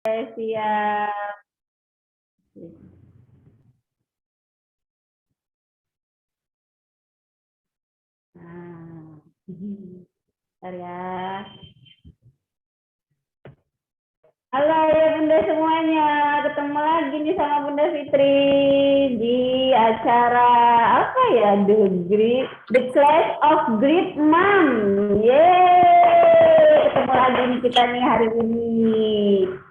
Siap. Nah, bentar ya. Halo ya Bunda semuanya, ketemu lagi nih sama Bunda Fitri di acara apa ya, The Class of Great Mom. Yeay, ketemu lagi nih kita nih hari ini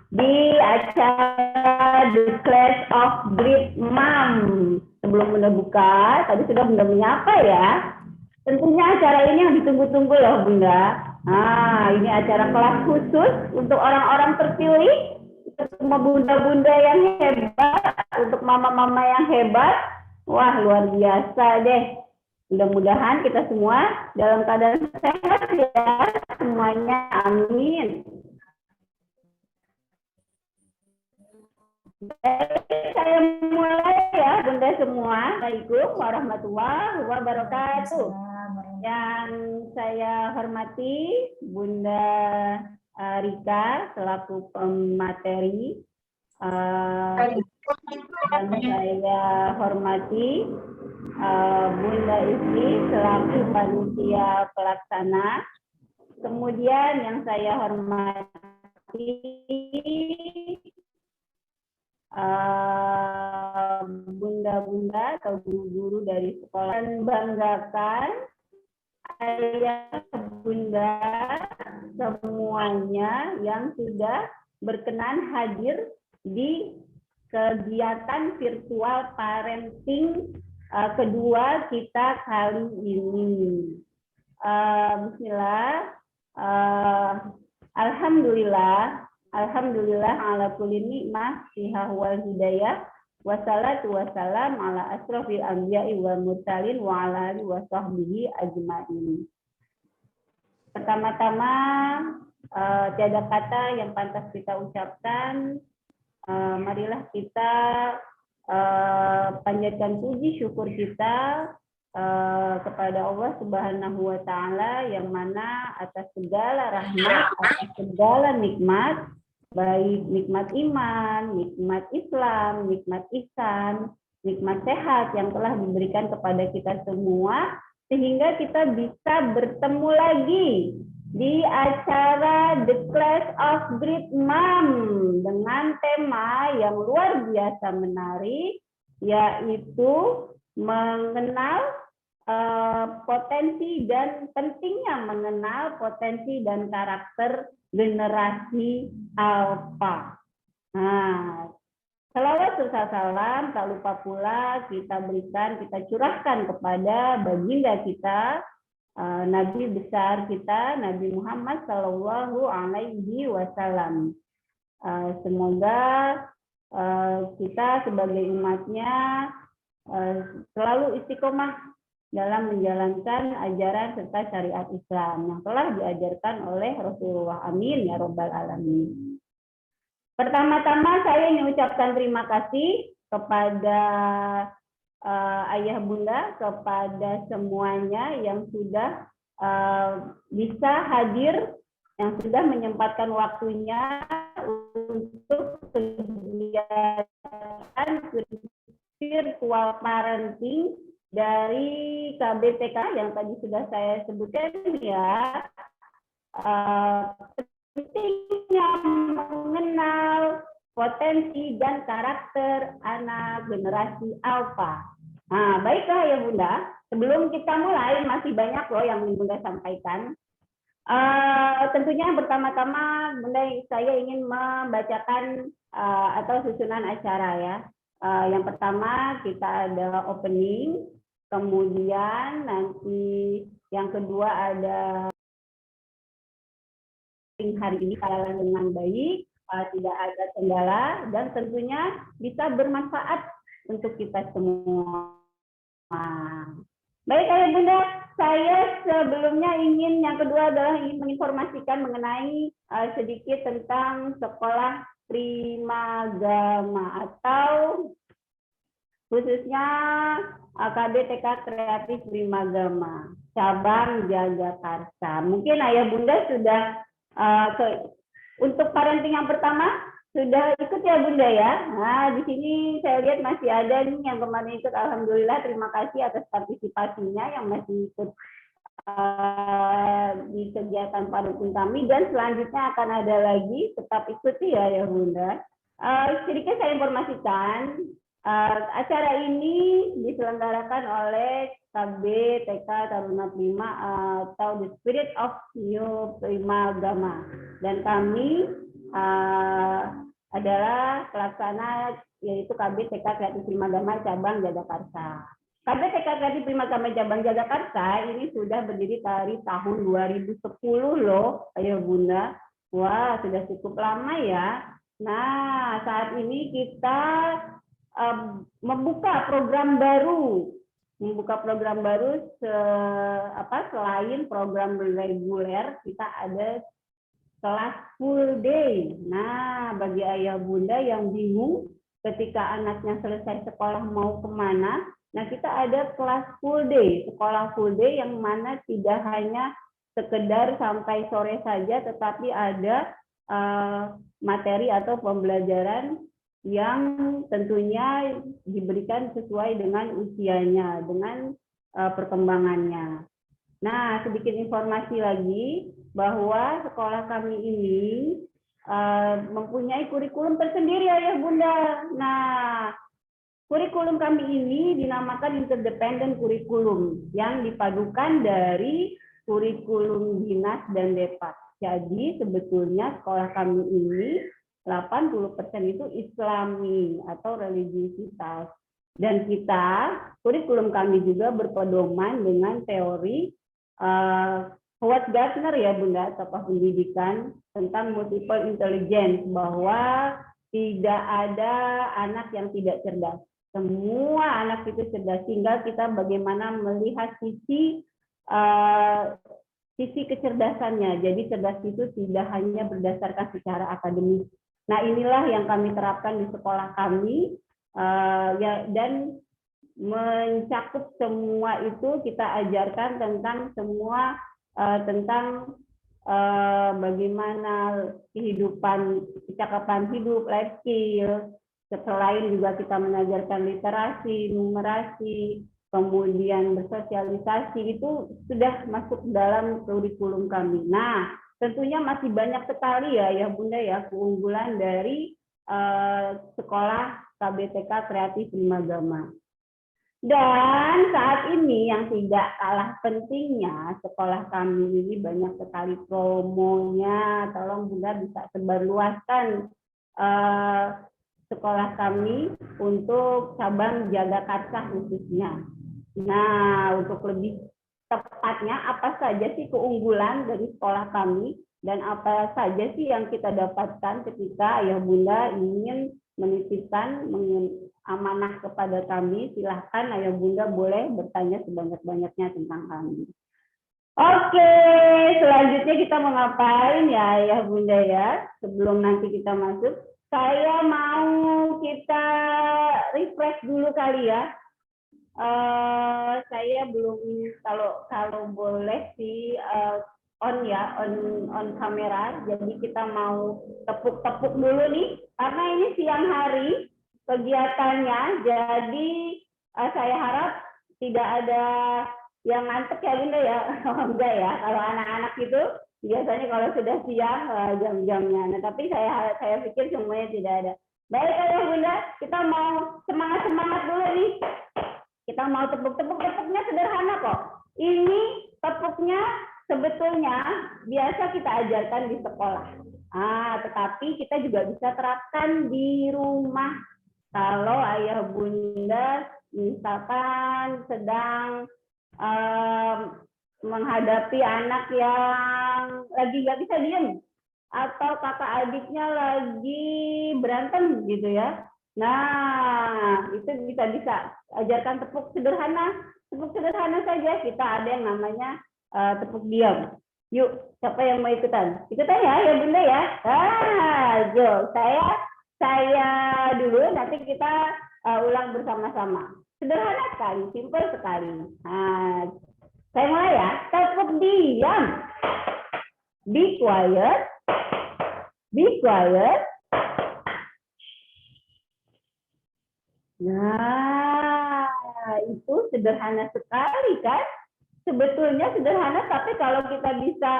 di acara The Class of Great Mom. Sebelum Bunda buka, tadi sudah Bunda menyapa ya. Tentunya acara ini yang ditunggu-tunggu loh Bunda. Nah, ini acara kelas khusus untuk orang-orang terpilih, untuk semua bunda-bunda yang hebat, untuk mama-mama yang hebat. Wah, luar biasa deh. Mudah-mudahan kita semua dalam keadaan sehat ya, semuanya. Amin. Saya mulai ya Bunda semua. Assalamualaikum warahmatullahi wabarakatuh. Yang saya hormati Bunda Rika selaku pemateri, dan saya hormati Bunda Isi selaku panitia pelaksana. Kemudian yang saya hormati bunda-bunda atau guru-guru dari sekolah, dan banggakan ayah bunda semuanya yang sudah berkenan hadir di kegiatan virtual parenting kedua kita kali ini. Bismillah. Alhamdulillah ala kulli nikmah fiha wal hidayah. Wassalatu wassalam ala asrofil anbiya'i wal mursalin wa ala alihi wa sahbihi ajma'in. Pertama-tama tiada kata yang pantas kita ucapkan. Marilah kita panjatkan puji syukur kita kepada Allah Subhanahu wa Ta'ala, yang mana atas segala rahmat, atas segala nikmat, baik nikmat iman, nikmat Islam, nikmat ihsan, nikmat sehat yang telah diberikan kepada kita semua, sehingga kita bisa bertemu lagi di acara The Class of Great Mom dengan tema yang luar biasa menarik, yaitu mengenal potensi dan pentingnya mengenal potensi dan karakter generasi alfa. Nah, salawat serta salam tak lupa pula kita berikan, kita curahkan kepada baginda kita, Nabi besar kita, Nabi Muhammad Sallallahu Alaihi Wasallam. Semoga kita sebagai umatnya selalu istiqomah dalam menjalankan ajaran serta syariat Islam yang telah diajarkan oleh Rasulullah. Amin ya Rabbal Alamin. Pertama-tama saya ingin ucapkan terima kasih kepada ayah bunda, kepada semuanya yang sudah bisa hadir, yang sudah menyempatkan waktunya untuk kegiatan virtual parenting dari KBTK yang tadi sudah saya sebutkan ya. Pentingnya mengenal potensi dan karakter anak generasi alfa. Nah, baiklah ya Bunda, sebelum kita mulai masih banyak loh yang Bunda sampaikan. Tentunya yang pertama-tama Bunda, saya ingin membacakan atau susunan acara ya. Yang pertama kita ada opening, kemudian nanti yang kedua ada hari ini berjalan dengan baik, tidak ada kendala, dan tentunya bisa bermanfaat untuk kita semua. Baik ayah bunda, saya sebelumnya ingin, yang kedua adalah ingin menginformasikan mengenai sedikit tentang sekolah Primagama atau khususnya KBTK Kreatif Primagama cabang Jagakarsa. Mungkin ayah bunda sudah untuk parenting yang pertama Sudah ikut ya Bunda ya. Nah, di sini saya lihat masih ada nih yang kemarin ikut. Alhamdulillah, terima kasih atas partisipasinya yang masih ikut di kegiatan parutun kami. Dan selanjutnya akan ada lagi, tetap ikuti ya Bunda. Sedikit saya informasikan, acara ini diselenggarakan oleh KB TK Taruna Prima atau The Spirit of New Prima Gama. Dan kami adalah pelaksana yaitu KB TK Kreatif Prima Gama cabang Jagakarsa. KB TK Kreatif Prima Gama cabang Jagakarsa ini sudah berdiri dari tahun 2010 loh, ayo Bunda. Wah, sudah cukup lama ya. Nah, saat ini kita membuka program baru. Selain program reguler, kita ada kelas full day. Nah, bagi ayah bunda yang bingung ketika anaknya selesai sekolah mau kemana, nah kita ada kelas full day, sekolah full day yang mana tidak hanya sekedar sampai sore saja, tetapi ada materi atau pembelajaran yang tentunya diberikan sesuai dengan usianya, dengan perkembangannya. Nah, sedikit informasi lagi bahwa sekolah kami ini mempunyai kurikulum tersendiri ayah bunda. Nah, kurikulum kami ini dinamakan interdependent kurikulum yang dipadukan dari kurikulum dinas dan Depak. Jadi sebetulnya sekolah kami ini 80% itu Islami atau religiusitas. Dan kita, kurikulum kami juga berpedoman dengan teori Howard Gardner ya Bunda, tokoh pendidikan tentang multiple intelligence, bahwa tidak ada anak yang tidak cerdas. Semua anak itu cerdas, tinggal kita bagaimana melihat sisi kecerdasannya. Jadi cerdas itu tidak hanya berdasarkan secara akademis. Nah, inilah yang kami terapkan di sekolah kami, dan mencakup semua itu kita ajarkan tentang semua tentang bagaimana kehidupan, kecakapan hidup, life skill. Selain juga kita mengajarkan literasi, numerasi, kemudian bersosialisasi, itu sudah masuk dalam kurikulum kami. Nah, tentunya masih banyak sekali ya Bunda ya keunggulan dari sekolah KBTK Kreatif Prima Gama. Dan saat ini yang tidak kalah pentingnya, sekolah kami ini banyak sekali promonya. Tolong Bunda bisa sebarluaskan sekolah kami untuk cabang Jagakarsa khususnya. Nah, untuk lebih tepatnya apa saja sih keunggulan dari sekolah kami dan apa saja sih yang kita dapatkan ketika ayah bunda ingin menitipkan amanah kepada kami, silahkan ayah bunda boleh bertanya sebanyak-banyaknya tentang kami. Oke, selanjutnya kita mau ngapain ya ayah bunda ya, sebelum nanti kita masuk. Saya mau kita refresh dulu kali ya. Saya belum, kalau boleh sih on kamera. Jadi kita mau tepuk-tepuk dulu nih, karena ini siang hari kegiatannya. Jadi saya harap tidak ada yang ngantuk ya bunda ya. Enggak ya, kalau anak-anak itu biasanya kalau sudah siang jam-jamnya. Nah, tapi saya pikir semuanya tidak ada. Baik ayah bunda, kita mau semangat dulu nih. Kita mau tepuknya sederhana kok. Ini tepuknya sebetulnya biasa kita ajarkan di sekolah. Tetapi kita juga bisa terapkan di rumah. Kalau ayah bunda misalkan sedang menghadapi anak yang lagi nggak bisa diem, atau kakak adiknya lagi berantem gitu ya. Nah, itu bisa ajarkan tepuk sederhana saja. Kita ada yang namanya tepuk diam. Yuk, siapa yang mau ikutan? Ikutan ya bunda ya. Yo, saya dulu, nanti kita ulang bersama-sama. Sederhana sekali, simpel sekali. Nah, saya mulai ya. Tepuk diam. Be quiet. Be quiet. Nah, itu sederhana sekali kan? Sebetulnya sederhana, tapi kalau kita bisa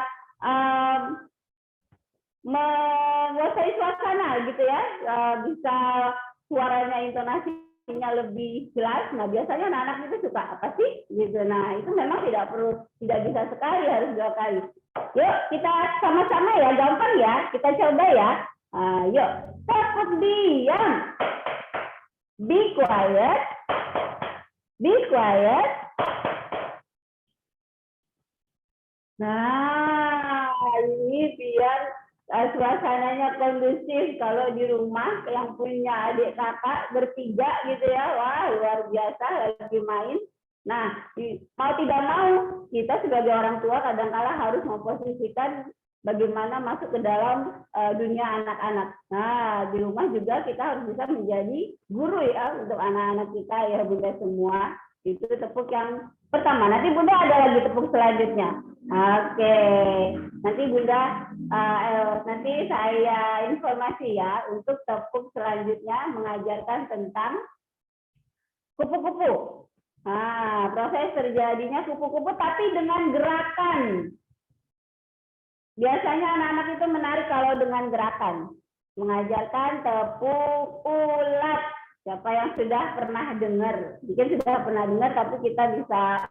menguasai suasana gitu ya, bisa suaranya, intonasinya lebih jelas. Nah, biasanya anak-anak itu suka apa sih gitu. Nah, itu memang tidak bisa sekali, harus 2 kali. Yuk kita sama-sama ya, gampang ya, kita coba ya. Yuk, takut diam, be quiet, be quiet. Nah, ini biar suasananya kondusif. Kalau di rumah yang punya adik kakak bertiga gitu ya, wah luar biasa lagi main. Nah, mau tidak mau kita sebagai orang tua kadang-kala harus memposisikan bagaimana masuk ke dalam dunia anak-anak. Nah, di rumah juga kita harus bisa menjadi guru ya untuk anak-anak kita ya Bunda semua. Itu tepuk yang pertama. Nanti Bunda ada lagi tepuk selanjutnya. Oke, nanti Bunda, nanti saya informasi ya untuk tepuk selanjutnya mengajarkan tentang kupu-kupu. Nah, proses terjadinya kupu-kupu tapi dengan gerakan. Biasanya anak-anak itu menarik kalau dengan gerakan. Mengajarkan tepuk ulat. Siapa yang sudah pernah dengar? Mungkin sudah pernah dengar, tapi kita bisa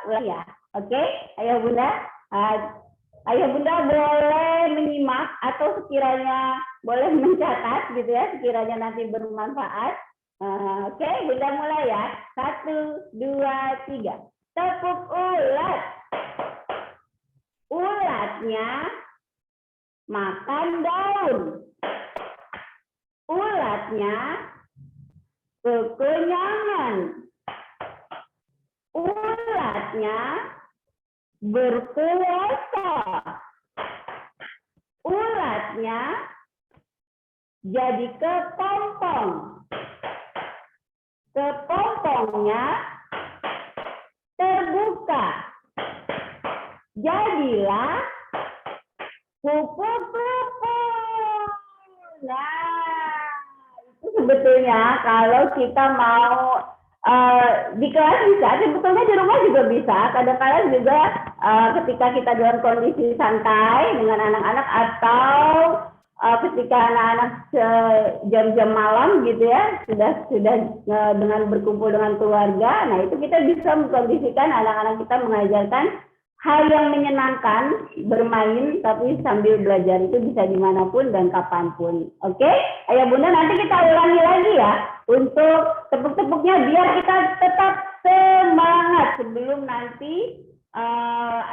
ulang ya. Oke, ayo Bunda. Ayah Bunda boleh menyimak atau sekiranya boleh mencatat gitu ya, sekiranya nanti bermanfaat. Oke, Bunda mulai ya. 1, 2, 3. Tepuk ulat. Ulatnya makan daun. Ulatnya kekenyangan. Ulatnya berpuasa. Ulatnya jadi kepompong. Kepompongnya terbuka. Jadilah kupu-kupu. Nah, itu sebetulnya kalau kita mau di kelas bisa, sebetulnya di rumah juga bisa. Kadang-kadang juga ketika kita dalam kondisi santai dengan anak-anak atau ketika anak-anak jam-jam malam gitu ya, sudah dengan berkumpul dengan keluarga. Nah, itu kita bisa mengkondisikan anak-anak kita mengajarkan hal yang menyenangkan, bermain tapi sambil belajar, itu bisa dimanapun dan kapanpun. Oke, Ayah Bunda nanti kita ulangi lagi ya untuk tepuk-tepuknya biar kita tetap semangat sebelum nanti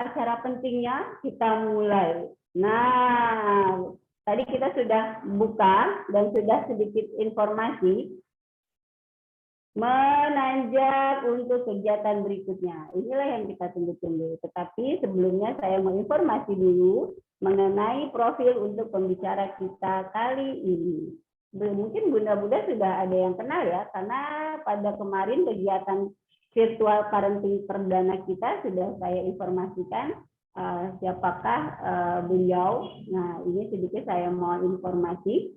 acara pentingnya kita mulai. Nah, tadi kita sudah buka dan sudah sedikit informasi menanjak untuk kegiatan berikutnya. Inilah yang kita tunggu-tunggu. Tetapi sebelumnya saya mau informasi dulu mengenai profil untuk pembicara kita kali ini. Mungkin Bunda-Bunda sudah ada yang kenal ya, karena pada kemarin kegiatan virtual parenting perdana kita sudah saya informasikan siapakah beliau. Nah, ini sedikit saya mau informasi.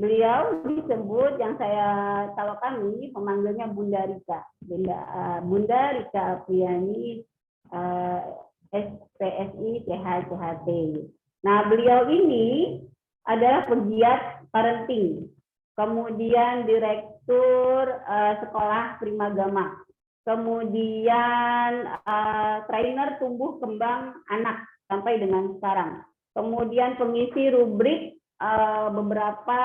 Beliau disebut, yang saya kalau kami memanggilnya Bunda Rika, Bunda Rika Apriani, SPSI CHCHT. Nah, beliau ini adalah pegiat parenting, kemudian direktur sekolah Primagama, kemudian trainer tumbuh kembang anak sampai dengan sekarang, kemudian pengisi rubrik beberapa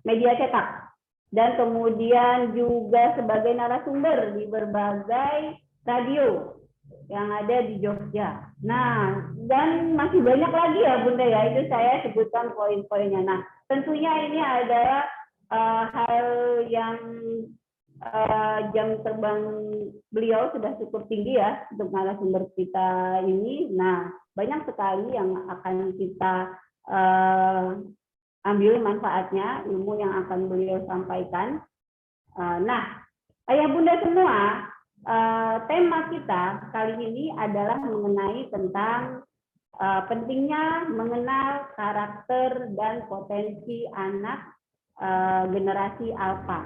media cetak, dan kemudian juga sebagai narasumber di berbagai radio yang ada di Jogja. Nah, dan masih banyak lagi ya Bunda ya, itu saya sebutkan poin-poinnya. Nah, tentunya ini adalah hal yang jam terbang beliau sudah cukup tinggi ya untuk narasumber kita ini. Nah, banyak sekali yang akan kita ambil manfaatnya, ilmu yang akan beliau sampaikan. Nah, Ayah Bunda semua, tema kita kali ini adalah mengenai tentang pentingnya mengenal karakter dan potensi anak generasi alfa.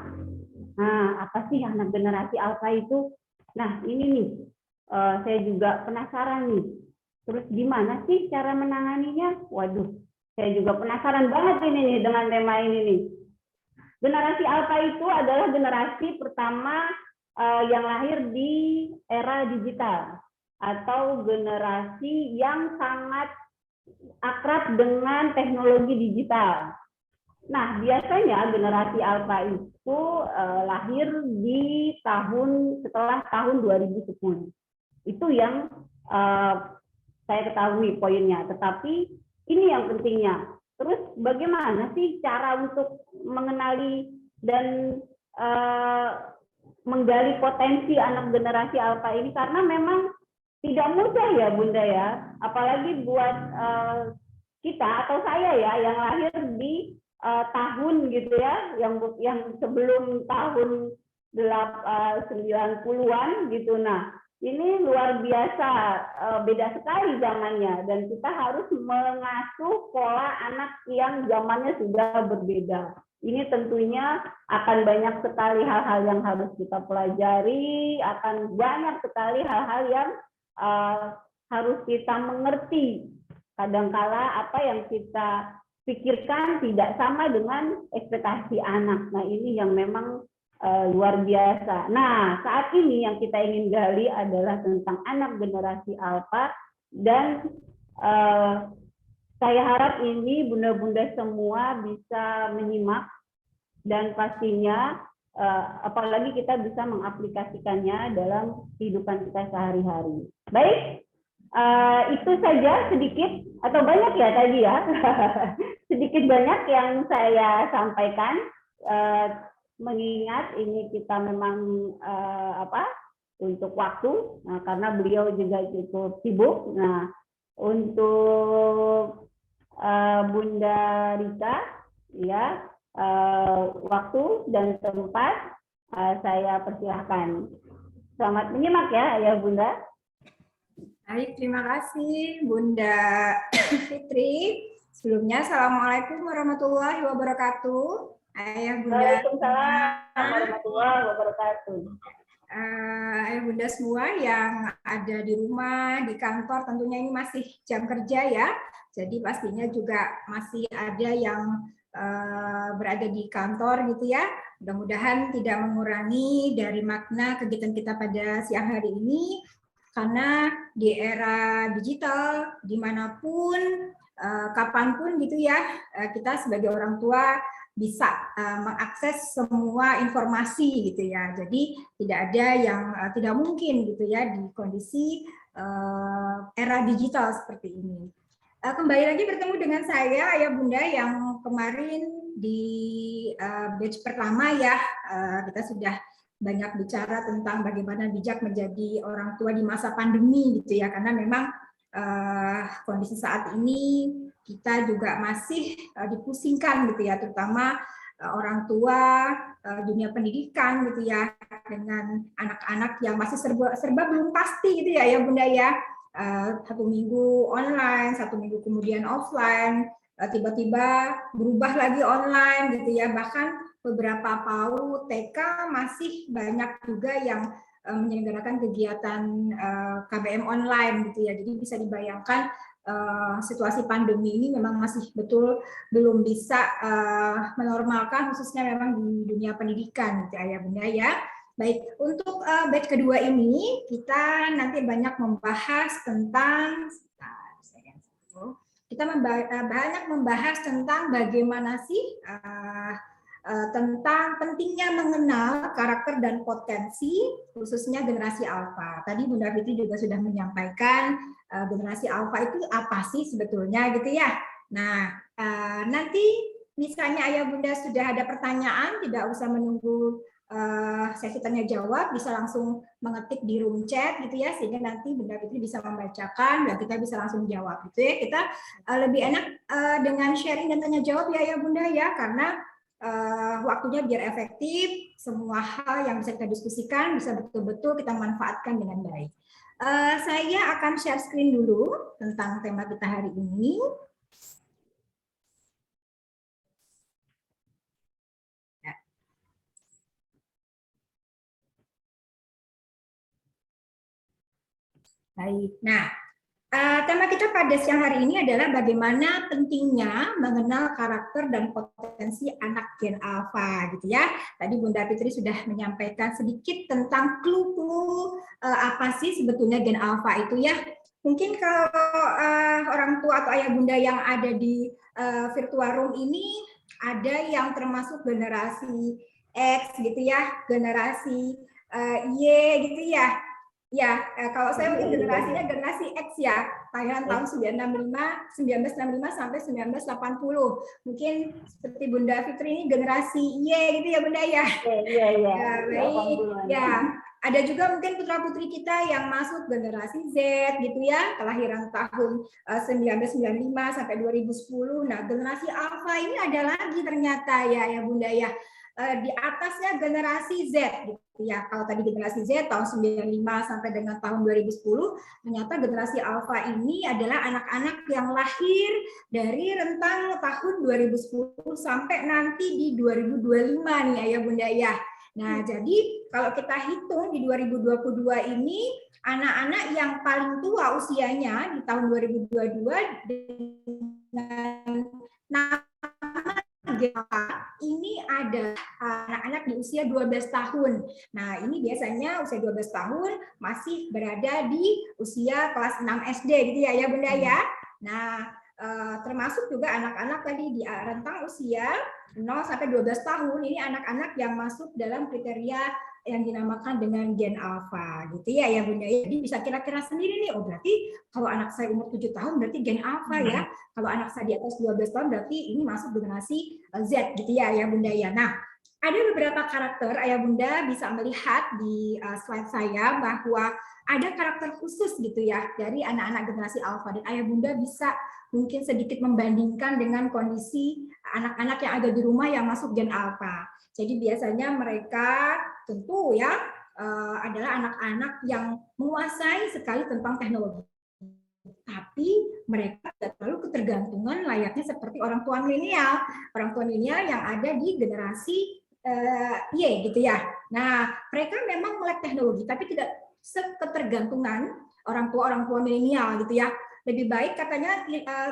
Nah, apa sih anak generasi alfa itu? Nah, ini nih, saya juga penasaran nih. Terus gimana sih cara menanganinya? Waduh, saya juga penasaran banget ini nih dengan tema ini nih. Generasi alfa itu adalah generasi pertama yang lahir di era digital atau generasi yang sangat akrab dengan teknologi digital. Nah, biasanya generasi alfa itu lahir di setelah tahun 2010. Itu yang saya ketahui poinnya. Tetapi ini yang pentingnya. Terus bagaimana sih cara untuk mengenali dan menggali potensi anak generasi alfa ini? Karena memang tidak mudah ya Bunda ya. Apalagi buat kita atau saya ya yang lahir di tahun gitu ya, yang sebelum tahun 90-an gitu. Nah, ini luar biasa, beda sekali zamannya, dan kita harus mengasuh pola anak yang zamannya sudah berbeda. Ini tentunya akan banyak sekali hal-hal yang harus kita pelajari, akan banyak sekali hal-hal yang harus kita mengerti. Kadangkala apa yang kita pikirkan tidak sama dengan ekspektasi anak. Nah, ini yang memang luar biasa. Nah, saat ini yang kita ingin gali adalah tentang anak generasi alfa, dan saya harap ini bunda-bunda semua bisa menyimak, dan pastinya apalagi kita bisa mengaplikasikannya dalam kehidupan kita sehari-hari. Baik, itu saja sedikit atau banyak ya tadi ya, sedikit banyak yang saya sampaikan. Mengingat ini kita memang untuk waktu, nah, karena beliau juga cukup sibuk. Nah, untuk Bunda Rita, ya, waktu dan tempat saya persilahkan. Selamat menyimak ya, Ayah Bunda. Baik, terima kasih Bunda Fitri. Sebelumnya, Assalamualaikum warahmatullahi wabarakatuh. Ayah Bunda. Waalaikumsalam warahmatullahi wabarakatuh. Ayah Bunda semua yang ada di rumah, di kantor, tentunya ini masih jam kerja ya. Jadi pastinya juga masih ada yang berada di kantor gitu ya. Mudah-mudahan tidak mengurangi dari makna kegiatan kita pada siang hari ini. Karena di era digital, dimanapun, kapanpun gitu ya, kita sebagai orang tua bisa mengakses semua informasi gitu ya. Jadi tidak ada yang tidak mungkin gitu ya di kondisi era digital seperti ini. Kembali lagi bertemu dengan saya, Ayah Bunda, yang kemarin di batch pertama ya, kita sudah banyak bicara tentang bagaimana bijak menjadi orang tua di masa pandemi gitu ya, karena memang kondisi saat ini kita juga masih dipusingkan gitu ya, terutama orang tua, dunia pendidikan gitu ya, dengan anak-anak yang masih serba belum pasti gitu ya Bunda ya. 1 minggu online, 1 minggu kemudian offline, tiba-tiba berubah lagi online gitu ya, bahkan beberapa PAUD, TK masih banyak juga yang menyelenggarakan kegiatan KBM online gitu ya. Jadi bisa dibayangkan situasi pandemi ini memang masih betul belum bisa menormalkan, khususnya memang di dunia pendidikan gitu ya Bunda ya. Baik, untuk batch kedua ini kita nanti banyak membahas tentang banyak membahas tentang bagaimana sih tentang pentingnya mengenal karakter dan potensi khususnya generasi alfa. Tadi Bunda Fitri juga sudah menyampaikan generasi alfa itu apa sih sebetulnya gitu ya. Nah, nanti misalnya Ayah Bunda sudah ada pertanyaan, tidak usah menunggu sesi tanya jawab, bisa langsung mengetik di room chat gitu ya, sehingga nanti Bunda Fitri bisa membacakan dan kita bisa langsung jawab gitu ya. Kita lebih enak dengan sharing dan tanya jawab ya Bunda ya, karena waktunya biar efektif, semua hal yang bisa kita diskusikan bisa betul-betul kita manfaatkan dengan baik. Saya akan share screen dulu tentang tema kita hari ini. Baik. Nah, tema kita pada siang hari ini adalah bagaimana pentingnya mengenal karakter dan potensi anak gen alfa, gitu ya. Tadi Bunda Fitri sudah menyampaikan sedikit tentang clue-clue apa sih sebetulnya gen alfa itu ya. Mungkin kalau orang tua atau ayah bunda yang ada di virtual room ini ada yang termasuk generasi X gitu ya, generasi Y gitu ya. Ya, kalau saya mungkin generasinya generasi X ya, kelahiran tahun 1965 sampai 1980. Mungkin seperti Bunda Fitri ini generasi Y gitu ya Bunda ya. Iya. Ya, baik. Ya, ada juga mungkin putra-putri kita yang masuk generasi Z gitu ya, kelahiran tahun 1995 sampai 2010. Nah, generasi alfa ini ada lagi ternyata ya Bunda ya. Di atasnya generasi Z gitu ya. Kalau tadi generasi Z tahun 95 sampai dengan tahun 2010, ternyata generasi alfa ini adalah anak-anak yang lahir dari rentang tahun 2010 sampai nanti di 2025 nih Ayah Bunda ya. Nah, jadi kalau kita hitung di 2022 ini anak-anak yang paling tua usianya di tahun 2022 dengan nama ini ada anak-anak di usia 12 tahun. Nah, ini biasanya usia 12 tahun masih berada di usia kelas 6 SD gitu ya Bunda ya. Nah, termasuk juga anak-anak tadi di rentang usia 0 sampai 12 tahun, ini anak-anak yang masuk dalam kriteria yang dinamakan dengan gen alfa gitu ya Bunda. Jadi bisa kira-kira sendiri nih, oh berarti kalau anak saya umur 7 tahun berarti gen alfa ya. Kalau anak saya di atas 12 tahun berarti ini masuk generasi Z gitu ya Bunda ya. Nah, ada beberapa karakter Ayah Bunda bisa melihat di slide saya bahwa ada karakter khusus gitu ya dari anak-anak generasi alfa, dan Ayah Bunda bisa mungkin sedikit membandingkan dengan kondisi anak-anak yang ada di rumah yang masuk gen alfa. Jadi biasanya mereka tentu ya adalah anak-anak yang menguasai sekali tentang teknologi. Tapi mereka tidak terlalu ketergantungan layaknya seperti orang tua milenial. Orang tua milenial yang ada di generasi Y gitu ya. Nah, mereka memang melek teknologi tapi tidak seketergantungan orang tua milenial gitu ya. Lebih baik katanya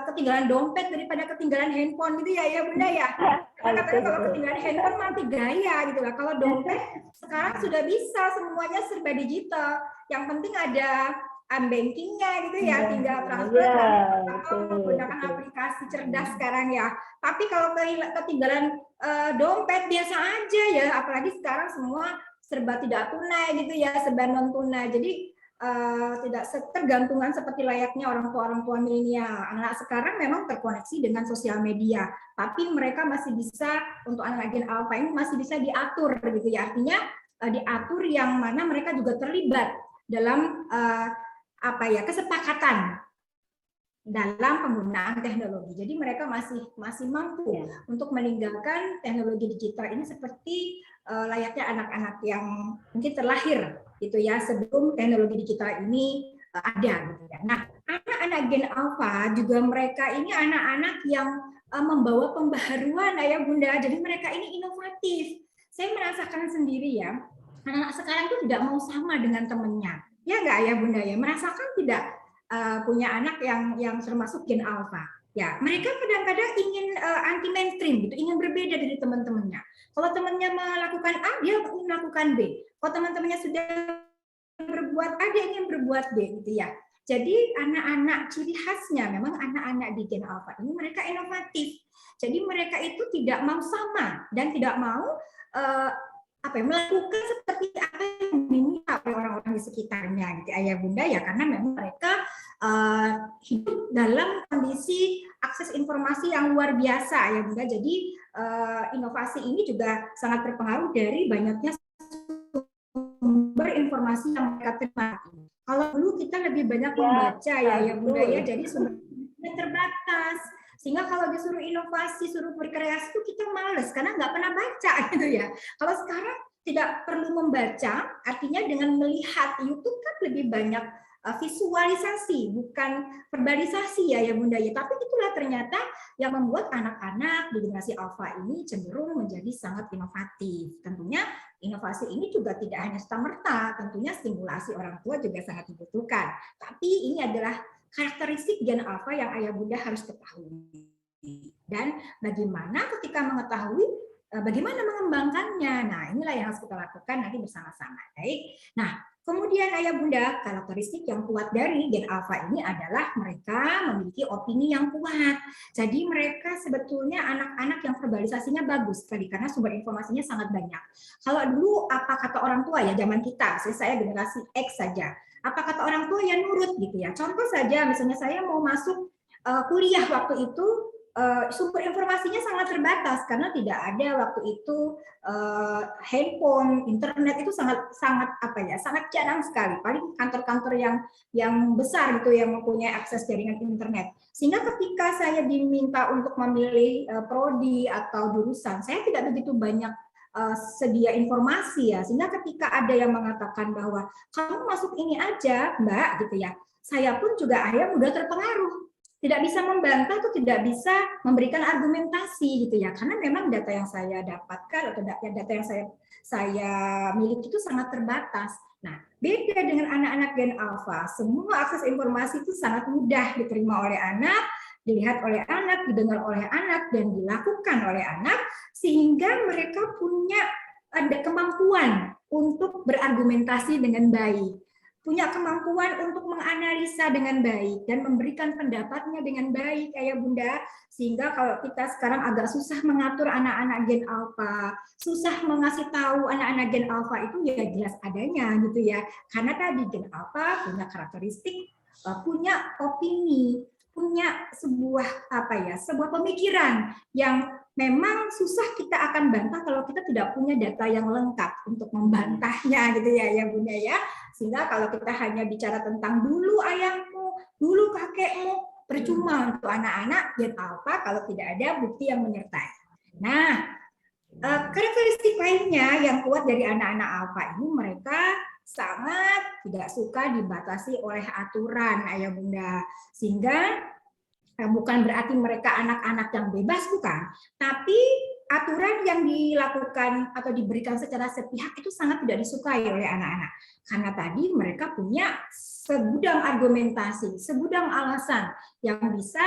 ketinggalan dompet daripada ketinggalan handphone gitu ya Bunda ya. Karena katanya kalau ketinggalan handphone mati gaya gitu lah. Kalau dompet sekarang sudah bisa semuanya serba digital. Yang penting ada unbankingnya gitu ya, tinggal transfer atau menggunakan aplikasi cerdas sekarang ya. Tapi kalau ketinggalan dompet biasa aja ya, apalagi sekarang semua serba tidak tunai gitu ya, serba non tunai. Jadi tidak tergantungan seperti layaknya orang tua milenial. Anak sekarang memang terkoneksi dengan sosial media, tapi mereka masih bisa, untuk anak gen alpha ini masih bisa diatur gitu ya. Artinya diatur yang mana mereka juga terlibat dalam kesepakatan dalam penggunaan teknologi. Jadi mereka masih mampu untuk meninggalkan teknologi digital ini seperti layaknya anak-anak yang mungkin terlahir gitu ya sebelum teknologi digital ini ada gitu ya. Nah, anak-anak gen alpha juga mereka ini anak-anak yang membawa pembaharuan ya Bunda. Jadi mereka ini inovatif. Saya merasakan sendiri ya, anak-anak sekarang itu tidak mau sama dengan temannya. Ya enggak ya Bunda ya, merasakan tidak punya anak yang termasuk gen alpha. Ya, mereka kadang-kadang ingin anti mainstream gitu, ingin berbeda dari teman-temannya. Kalau temannya melakukan A, dia ingin melakukan B. Kalau teman-temannya sudah berbuat A, dia ingin berbuat B gitu ya. Jadi anak-anak ciri khasnya memang anak-anak di gen alpha ini mereka inovatif. Jadi mereka itu tidak mau sama dan tidak mau melakukan seperti apa yang diminta oleh orang-orang di sekitarnya gitu Ayah Bunda ya, karena memang mereka hidup dalam kondisi akses informasi yang luar biasa Ayah Bunda. Jadi inovasi ini juga sangat berpengaruh dari banyaknya sumber informasi yang mereka terima. Kalau dulu kita lebih banyak membaca ya Bunda ya, jadi sumbernya terbatas. Sehingga kalau disuruh inovasi, suruh berkreasi itu kita males karena nggak pernah baca gitu ya. Kalau sekarang tidak perlu membaca, artinya dengan melihat YouTube kan lebih banyak visualisasi, bukan verbalisasi ya Bunda ya. Tapi itulah ternyata yang membuat anak-anak di generasi alpha ini cenderung menjadi sangat inovatif. Tentunya inovasi ini juga tidak hanya serta-merta, tentunya stimulasi orang tua juga sangat dibutuhkan. Tapi ini adalah karakteristik gen alpha yang ayah bunda harus ketahui. Dan bagaimana ketika mengetahui, bagaimana mengembangkannya. Nah, inilah yang harus kita lakukan nanti bersama-sama. Baik. Nah, kemudian ayah bunda, karakteristik yang kuat dari gen alpha ini adalah mereka memiliki opini yang kuat. Jadi mereka sebetulnya anak-anak yang verbalisasinya bagus sekali karena sumber informasinya sangat banyak. Kalau dulu apa kata orang tua ya zaman kita, saya generasi X saja. Apa kata orang tua ya nurut gitu ya. Contoh saja misalnya saya mau masuk kuliah waktu itu, sumber informasinya sangat terbatas karena tidak ada waktu itu handphone, internet itu sangat jarang sekali. Paling kantor-kantor yang besar gitu yang mempunyai akses jaringan internet. Sehingga ketika saya diminta untuk memilih prodi atau jurusan, saya tidak begitu banyak sedia informasi ya. Sehingga ketika ada yang mengatakan bahwa kamu masuk ini aja, Mbak, gitu ya. Saya pun juga akhirnya mudah terpengaruh. Tidak bisa membantah atau tidak bisa memberikan argumentasi gitu ya, karena memang data yang saya dapatkan atau data yang saya miliki itu sangat terbatas. Nah, beda dengan anak-anak gen alpha, semua akses informasi itu sangat mudah diterima oleh anak, dilihat oleh anak, didengar oleh anak, dan dilakukan oleh anak, sehingga mereka punya ada kemampuan untuk berargumentasi dengan baik, punya kemampuan untuk menganalisa dengan baik dan memberikan pendapatnya dengan baik, ayah bunda. Sehingga kalau kita sekarang agak susah mengatur anak-anak gen alpha, susah mengasih tahu anak-anak gen alpha itu ya jelas adanya gitu ya. Karena tadi gen alpha punya karakteristik, punya opini, punya sebuah pemikiran yang memang susah kita akan bantah kalau kita tidak punya data yang lengkap untuk membantahnya gitu ya bunda ya. Sehingga kalau kita hanya bicara tentang dulu ayahmu, dulu kakekmu, percuma untuk anak-anak gen alpha kalau tidak ada bukti yang menyertai. Nah, karakteristik lainnya yang kuat dari anak-anak alpha ini, mereka sangat tidak suka dibatasi oleh aturan ayah bunda. Sehingga bukan berarti mereka anak-anak yang bebas, bukan. Tapi aturan yang dilakukan atau diberikan secara sepihak itu sangat tidak disukai oleh anak-anak. Karena tadi mereka punya segudang argumentasi, segudang alasan yang bisa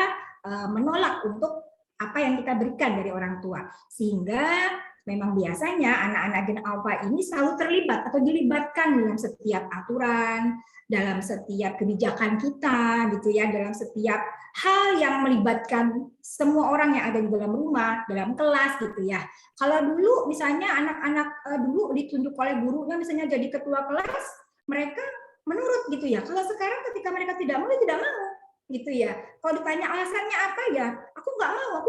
menolak untuk apa yang kita berikan dari orang tua. Sehingga memang biasanya anak-anak gen alpha ini selalu terlibat atau dilibatkan dalam setiap aturan, dalam setiap kebijakan kita gitu ya, dalam setiap hal yang melibatkan semua orang yang ada di dalam rumah, dalam kelas gitu ya. Kalau dulu misalnya anak-anak dulu ditunjuk oleh gurunya misalnya jadi ketua kelas, mereka menurut gitu ya. Kalau sekarang ketika mereka tidak mau gitu ya. Kalau ditanya alasannya apa ya, aku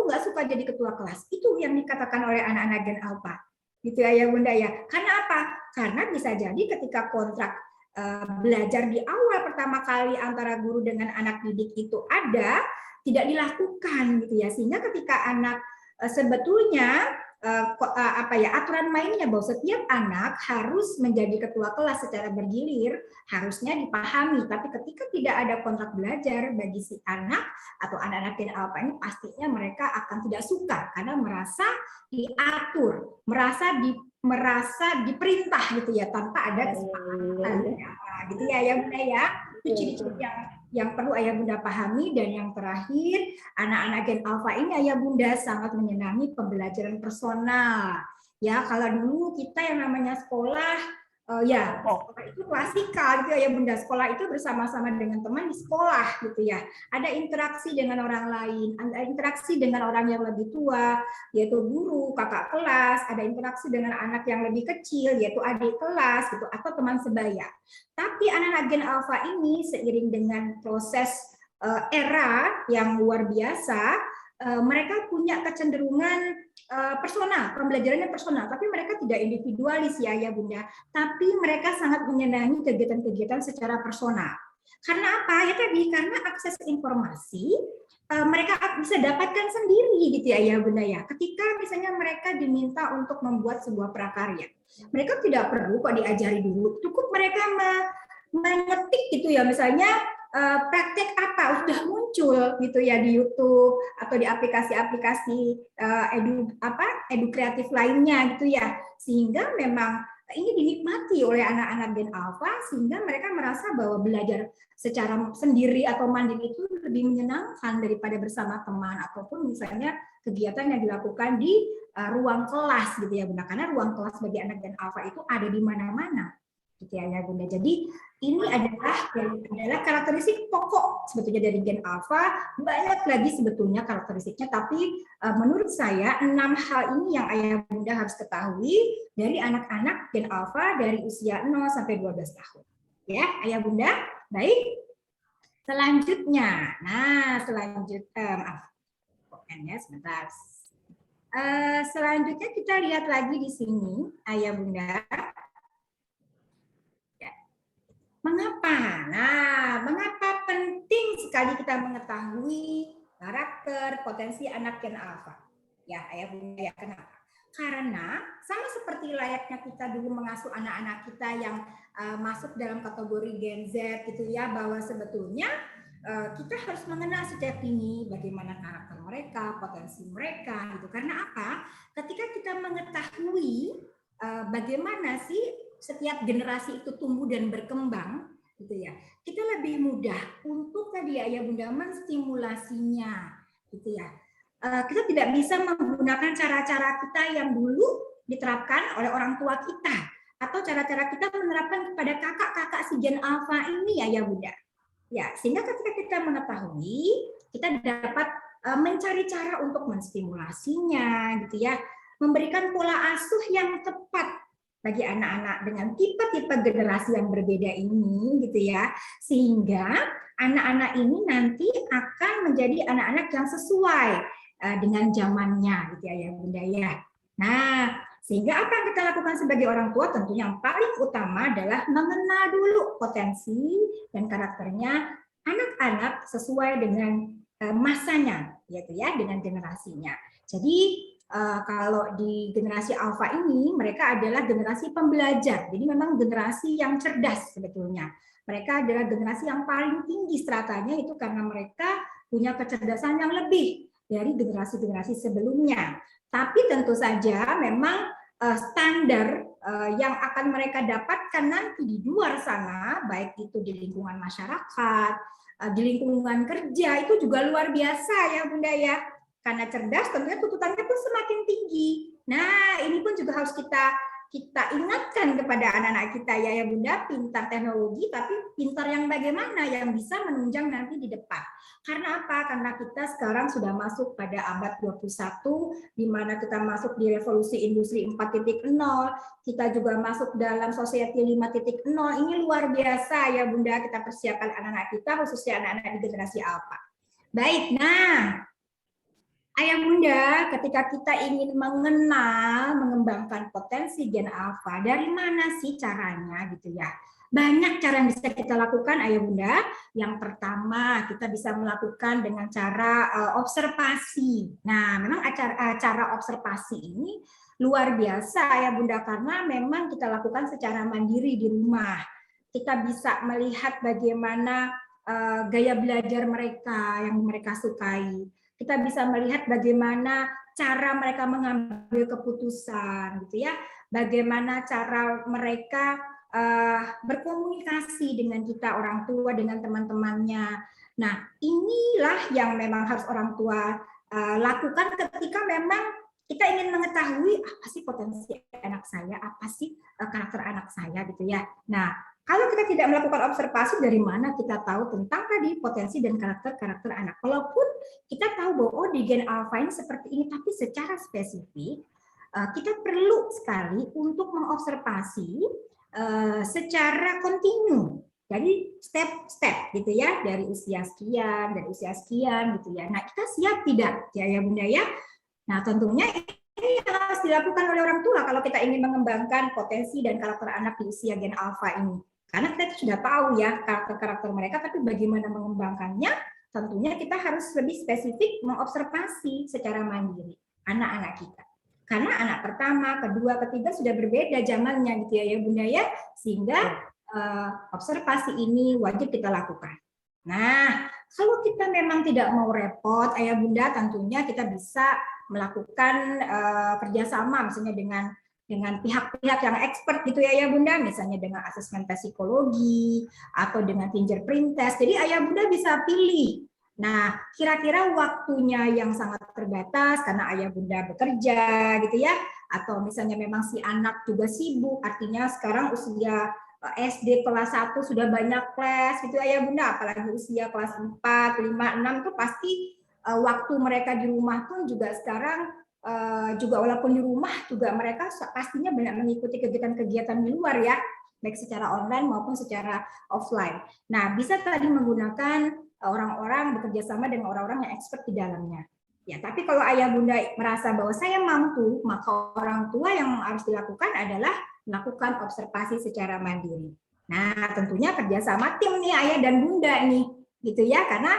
nggak suka jadi ketua kelas. Itu yang dikatakan oleh anak-anak gen alpha. Gitu ya bunda ya. Karena apa? Karena bisa jadi ketika kontrak belajar di awal pertama kali antara guru dengan anak didik itu ada, tidak dilakukan gitu ya, sehingga ketika anak sebetulnya aturan mainnya bahwa setiap anak harus menjadi ketua kelas secara bergilir harusnya dipahami, tapi ketika tidak ada kontrak belajar bagi si anak atau anak-anak gen alpha ini, pastinya mereka akan tidak suka karena merasa diatur, merasa diperintah gitu ya, tanpa ada kesepakatan gitu ya bunda ya. Itu ciri-ciri yang perlu ayah bunda pahami. Dan yang terakhir, anak-anak gen alpha ini ayah bunda sangat menyenangi pembelajaran personal ya. Kalau dulu kita yang namanya sekolah sekolah itu klasikal gitu ya bunda, sekolah itu bersama-sama dengan teman di sekolah gitu ya, ada interaksi dengan orang lain, ada interaksi dengan orang yang lebih tua yaitu guru, kakak kelas, ada interaksi dengan anak yang lebih kecil yaitu adik kelas gitu atau teman sebaya. Tapi anak-anak gen alpha ini seiring dengan proses era yang luar biasa, mereka punya kecenderungan personal, pembelajarannya personal, tapi mereka tidak individualis ya bunda, tapi mereka sangat menyenangi kegiatan-kegiatan secara personal. Karena apa? Ya tadi, karena akses informasi mereka bisa dapatkan sendiri gitu ya bunda ya. Ketika misalnya mereka diminta untuk membuat sebuah prakarya, mereka tidak perlu kok diajari dulu, cukup mereka mengetik gitu ya, misalnya praktek apa sudah muncul gitu ya di YouTube atau di aplikasi-aplikasi edu kreatif lainnya gitu ya, sehingga memang ini dinikmati oleh anak-anak Gen Alpha sehingga mereka merasa bahwa belajar secara sendiri atau mandiri itu lebih menyenangkan daripada bersama teman ataupun misalnya kegiatan yang dilakukan di ruang kelas gitu ya Bunda, karena ruang kelas bagi anak Gen Alpha itu ada di mana-mana gitu ya Bunda. Jadi ini adalah karakteristik pokok sebetulnya dari Gen Alpha. Banyak lagi sebetulnya karakteristiknya, tapi menurut saya 6 hal ini yang Ayah Bunda harus ketahui dari anak-anak Gen Alpha dari usia 0 sampai 12 tahun. Ya, Ayah Bunda. Baik. Selanjutnya. Nah, selanjutnya sebentar. Selanjutnya kita lihat lagi di sini, Ayah Bunda. Mengapa? Nah, mengapa penting sekali kita mengetahui karakter potensi anak Gen Alpha? Ya, Ayah Bunda, ya kenapa? Karena sama seperti layaknya kita dulu mengasuh anak-anak kita yang masuk dalam kategori Gen Z gitu ya, bahwa sebetulnya kita harus mengenal setiap ini bagaimana karakter mereka, potensi mereka gitu. Karena apa? Ketika kita mengetahui bagaimana sih setiap generasi itu tumbuh dan berkembang gitu ya, kita lebih mudah untuk tadi Ayah Bunda menstimulasinya gitu ya. Kita tidak bisa menggunakan cara-cara kita yang dulu diterapkan oleh orang tua kita atau cara-cara kita menerapkan kepada kakak-kakak si Gen Alpha ini Ayah Bunda. Ya, sehingga ketika kita mengetahui, kita dapat mencari cara untuk menstimulasinya gitu ya, memberikan pola asuh yang tepat bagi anak-anak dengan tipe-tipe generasi yang berbeda ini gitu ya, sehingga anak-anak ini nanti akan menjadi anak-anak yang sesuai dengan zamannya gitu ya Bunda ya. Nah, sehingga apa yang kita lakukan sebagai orang tua tentunya yang paling utama adalah mengenal dulu potensi dan karakternya anak-anak sesuai dengan masanya gitu ya, dengan generasinya. Jadi kalau di generasi Alpha ini mereka adalah generasi pembelajar. Jadi memang generasi yang cerdas sebetulnya. Mereka adalah generasi yang paling tinggi stratanya itu karena mereka punya kecerdasan yang lebih dari generasi-generasi sebelumnya. Tapi tentu saja memang standar yang akan mereka dapatkan nanti di luar sana, baik itu di lingkungan masyarakat, di lingkungan kerja, itu juga luar biasa ya Bunda ya. Karena cerdas tentunya tuntutannya pun semakin tinggi. Nah, ini pun juga harus kita ingatkan kepada anak-anak kita ya Bunda, pintar teknologi tapi pintar yang bagaimana yang bisa menunjang nanti di depan. Karena apa? Karena kita sekarang sudah masuk pada abad 21 di mana kita masuk di revolusi industri 4.0, kita juga masuk dalam society 5.0. Ini luar biasa ya Bunda, kita persiapkan anak-anak kita khususnya anak-anak di generasi Alpha. Baik, nah Ayah Bunda, ketika kita ingin mengenal, mengembangkan potensi Gen Alpha, dari mana sih caranya gitu ya? Banyak cara yang bisa kita lakukan Ayah Bunda. Yang pertama, kita bisa melakukan dengan cara observasi. Nah, memang cara observasi ini luar biasa Ayah Bunda, karena memang kita lakukan secara mandiri di rumah. Kita bisa melihat bagaimana gaya belajar mereka yang mereka sukai. Kita bisa melihat bagaimana cara mereka mengambil keputusan, gitu ya. Bagaimana cara mereka berkomunikasi dengan kita orang tua, dengan teman-temannya. Nah, inilah yang memang harus orang tua lakukan ketika memang kita ingin mengetahui apa sih potensi anak saya, apa sih karakter anak saya, gitu ya. Nah, kalau kita tidak melakukan observasi, dari mana kita tahu tentang tadi potensi dan karakter anak? Walaupun kita tahu bahwa oh di Gen Alpha ini seperti ini, tapi secara spesifik kita perlu sekali untuk mengobservasi secara kontinu. Jadi step-step gitu ya, dari usia sekian gitu ya. Nah, kita siap tidak ya Bunda ya? Nah, tentunya ini harus dilakukan oleh orang tua kalau kita ingin mengembangkan potensi dan karakter anak di usia Gen Alpha ini. Karena kita sudah tahu ya karakter-karakter mereka, tapi bagaimana mengembangkannya, tentunya kita harus lebih spesifik mengobservasi secara mandiri anak-anak kita. Karena anak pertama, kedua, ketiga sudah berbeda zamannya gitu ya Bunda ya, sehingga observasi ini wajib kita lakukan. Nah, kalau kita memang tidak mau repot, Ayah Bunda, tentunya kita bisa melakukan kerjasama misalnya dengan dengan pihak-pihak yang expert gitu ya Bunda, misalnya dengan asesmen tes psikologi atau dengan fingerprint test. Jadi ayah bunda bisa pilih. Nah, kira-kira waktunya yang sangat terbatas karena ayah bunda bekerja gitu ya, atau misalnya memang si anak juga sibuk, artinya sekarang usia SD kelas 1 sudah banyak kelas gitu ayah bunda, apalagi usia kelas 4, 5, 6 itu pasti waktu mereka di rumah pun juga sekarang juga walaupun di rumah juga mereka pastinya banyak mengikuti kegiatan-kegiatan di luar ya, baik secara online maupun secara offline. Nah, bisa tadi menggunakan orang-orang bekerja sama dengan orang-orang yang expert di dalamnya. Ya, tapi kalau ayah bunda merasa bahwa saya mampu, maka orang tua yang harus dilakukan adalah melakukan observasi secara mandiri. Nah, tentunya kerjasama tim nih ayah dan bunda nih, gitu ya, karena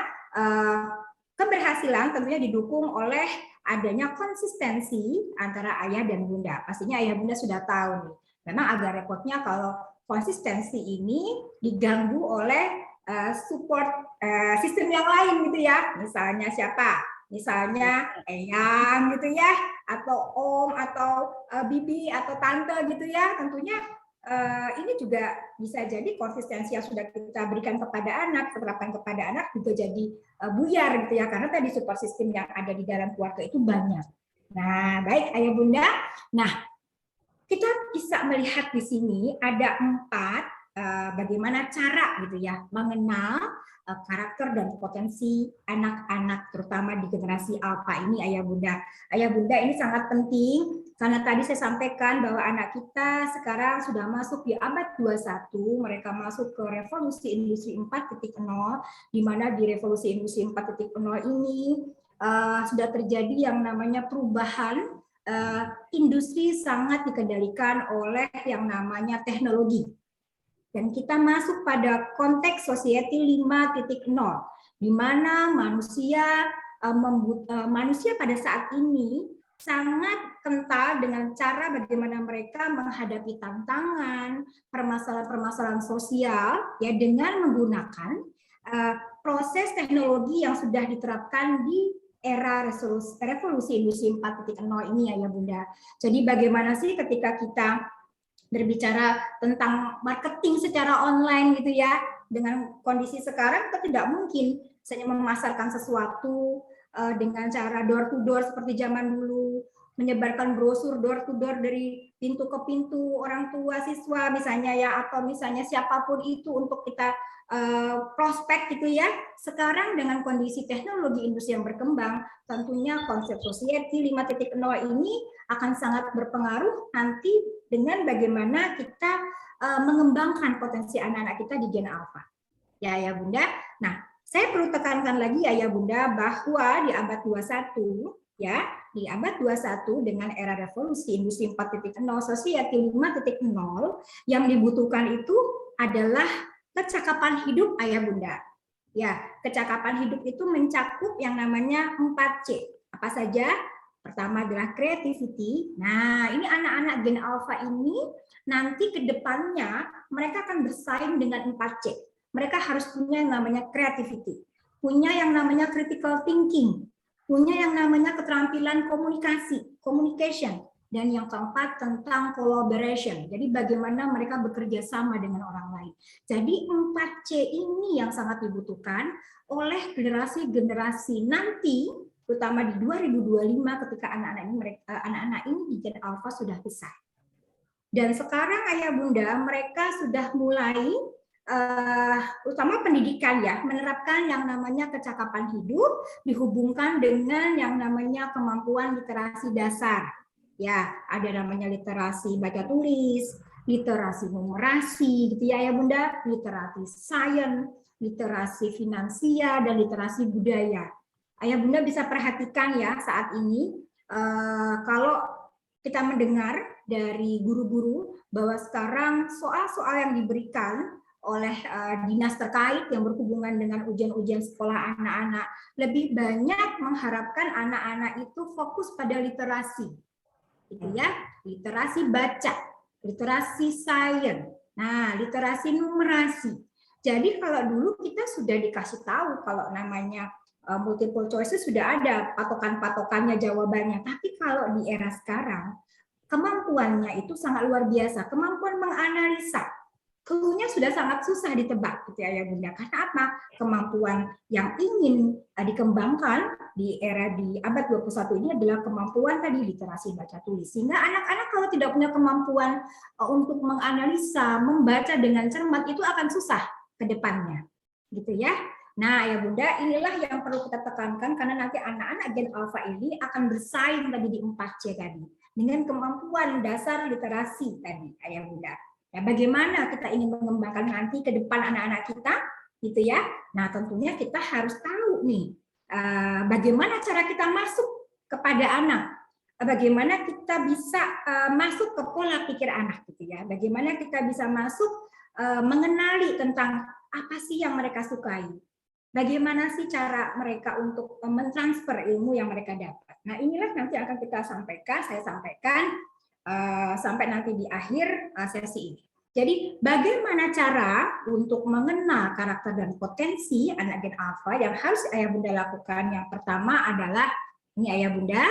keberhasilan tentunya didukung oleh adanya konsistensi antara ayah dan bunda. Pastinya ayah bunda sudah tahu nih. Memang agak repotnya kalau konsistensi ini diganggu oleh support sistem yang lain gitu ya. Misalnya siapa? Misalnya eyang gitu ya, atau om, atau bibi, atau tante gitu ya. Tentunya ini juga bisa jadi konsistensi yang sudah kita berikan kepada anak, terapkan kepada anak juga jadi buyar gitu ya, karena tadi support system yang ada di dalam keluarga itu banyak. Nah, baik ayah bunda. Nah, kita bisa melihat di sini ada 4 bagaimana cara gitu ya mengenal karakter dan potensi anak-anak terutama di generasi alpha ini ayah bunda. Ayah bunda ini sangat penting karena tadi saya sampaikan bahwa anak kita sekarang sudah masuk di abad 21, mereka masuk ke revolusi industri 4.0, di mana di revolusi industri 4.0 ini sudah terjadi yang namanya perubahan. Industri sangat dikendalikan oleh yang namanya teknologi. Dan kita masuk pada konteks society 5.0, di mana manusia pada saat ini sangat kental dengan cara bagaimana mereka menghadapi tantangan, permasalahan-permasalahan sosial ya dengan menggunakan proses teknologi yang sudah diterapkan di era revolusi industri 4.0 ini ya bunda. Jadi bagaimana sih ketika kita berbicara tentang marketing secara online gitu ya, dengan kondisi sekarang kita tidak mungkin misalnya memasarkan sesuatu dengan cara door to door seperti zaman dulu, menyebarkan brosur door to door dari pintu ke pintu orang tua siswa misalnya ya, atau misalnya siapapun itu untuk kita prospek gitu ya. Sekarang dengan kondisi teknologi industri yang berkembang, tentunya konsep society 5.0 ini akan sangat berpengaruh nanti dengan bagaimana kita mengembangkan potensi anak-anak kita di Gen Alpha. Ya bunda. Nah, saya perlu tekankan lagi ya bunda bahwa di abad 21 ya, di abad 21 dengan era revolusi industri 4.0, society 5.0 yang dibutuhkan itu adalah kecakapan hidup ayah bunda. Ya, kecakapan hidup itu mencakup yang namanya 4C. Apa saja? Pertama adalah creativity. Nah, ini anak-anak Gen Alpha ini nanti ke depannya mereka akan bersaing dengan 4C. Mereka harus punya yang namanya creativity, punya yang namanya critical thinking, punya yang namanya keterampilan komunikasi, communication, dan yang keempat tentang collaboration. Jadi bagaimana mereka bekerja sama dengan orang lain. Jadi 4C ini yang sangat dibutuhkan oleh generasi-generasi nanti, terutama di 2025 ketika anak-anak ini di Gen Alpha sudah besar. Dan sekarang ayah bunda mereka sudah mulai utama pendidikan ya, menerapkan yang namanya kecakapan hidup dihubungkan dengan yang namanya kemampuan literasi dasar. Ya, ada namanya literasi baca tulis, literasi numerasi gitu ya bunda, literasi sains, literasi finansial, dan literasi budaya. Ayah bunda bisa perhatikan ya saat ini kalau kita mendengar dari guru-guru bahwa sekarang soal-soal yang diberikan oleh dinas terkait yang berhubungan dengan ujian-ujian sekolah anak-anak lebih banyak mengharapkan anak-anak itu fokus pada literasi, gitu ya, literasi baca, literasi sains, nah literasi numerasi. Jadi kalau dulu kita sudah dikasih tahu kalau namanya multiple choice sudah ada patokan-patokannya jawabannya, tapi kalau di era sekarang kemampuannya itu sangat luar biasa, kemampuan menganalisa. Clue-nya sudah sangat susah ditebak gitu ya Ayah Bunda. Karena apa? Kemampuan yang ingin dikembangkan di era di abad 21 ini adalah kemampuan tadi literasi baca tulis. Sehingga anak-anak kalau tidak punya kemampuan untuk menganalisa, membaca dengan cermat itu akan susah ke depannya. Gitu ya. Nah, Ayah Bunda, inilah yang perlu kita tekankan karena nanti anak-anak Gen Alpha ini akan bersaing tadi di 4C tadi dengan kemampuan dasar literasi tadi, Ayah Bunda. Ya, bagaimana kita ingin mengembangkan nanti ke depan anak-anak kita, gitu ya. Nah, tentunya kita harus tahu nih, bagaimana cara kita masuk kepada anak, bagaimana kita bisa masuk ke pola pikir anak, gitu ya. Bagaimana kita bisa masuk mengenali tentang apa sih yang mereka sukai, bagaimana sih cara mereka untuk mentransfer ilmu yang mereka dapat. Nah, inilah nanti akan kita sampaikan, saya sampaikan sampai nanti di akhir sesi ini. Jadi bagaimana cara untuk mengenal karakter dan potensi anak Gen Alpha yang harus Ayah Bunda lakukan? Yang pertama adalah, ini Ayah Bunda,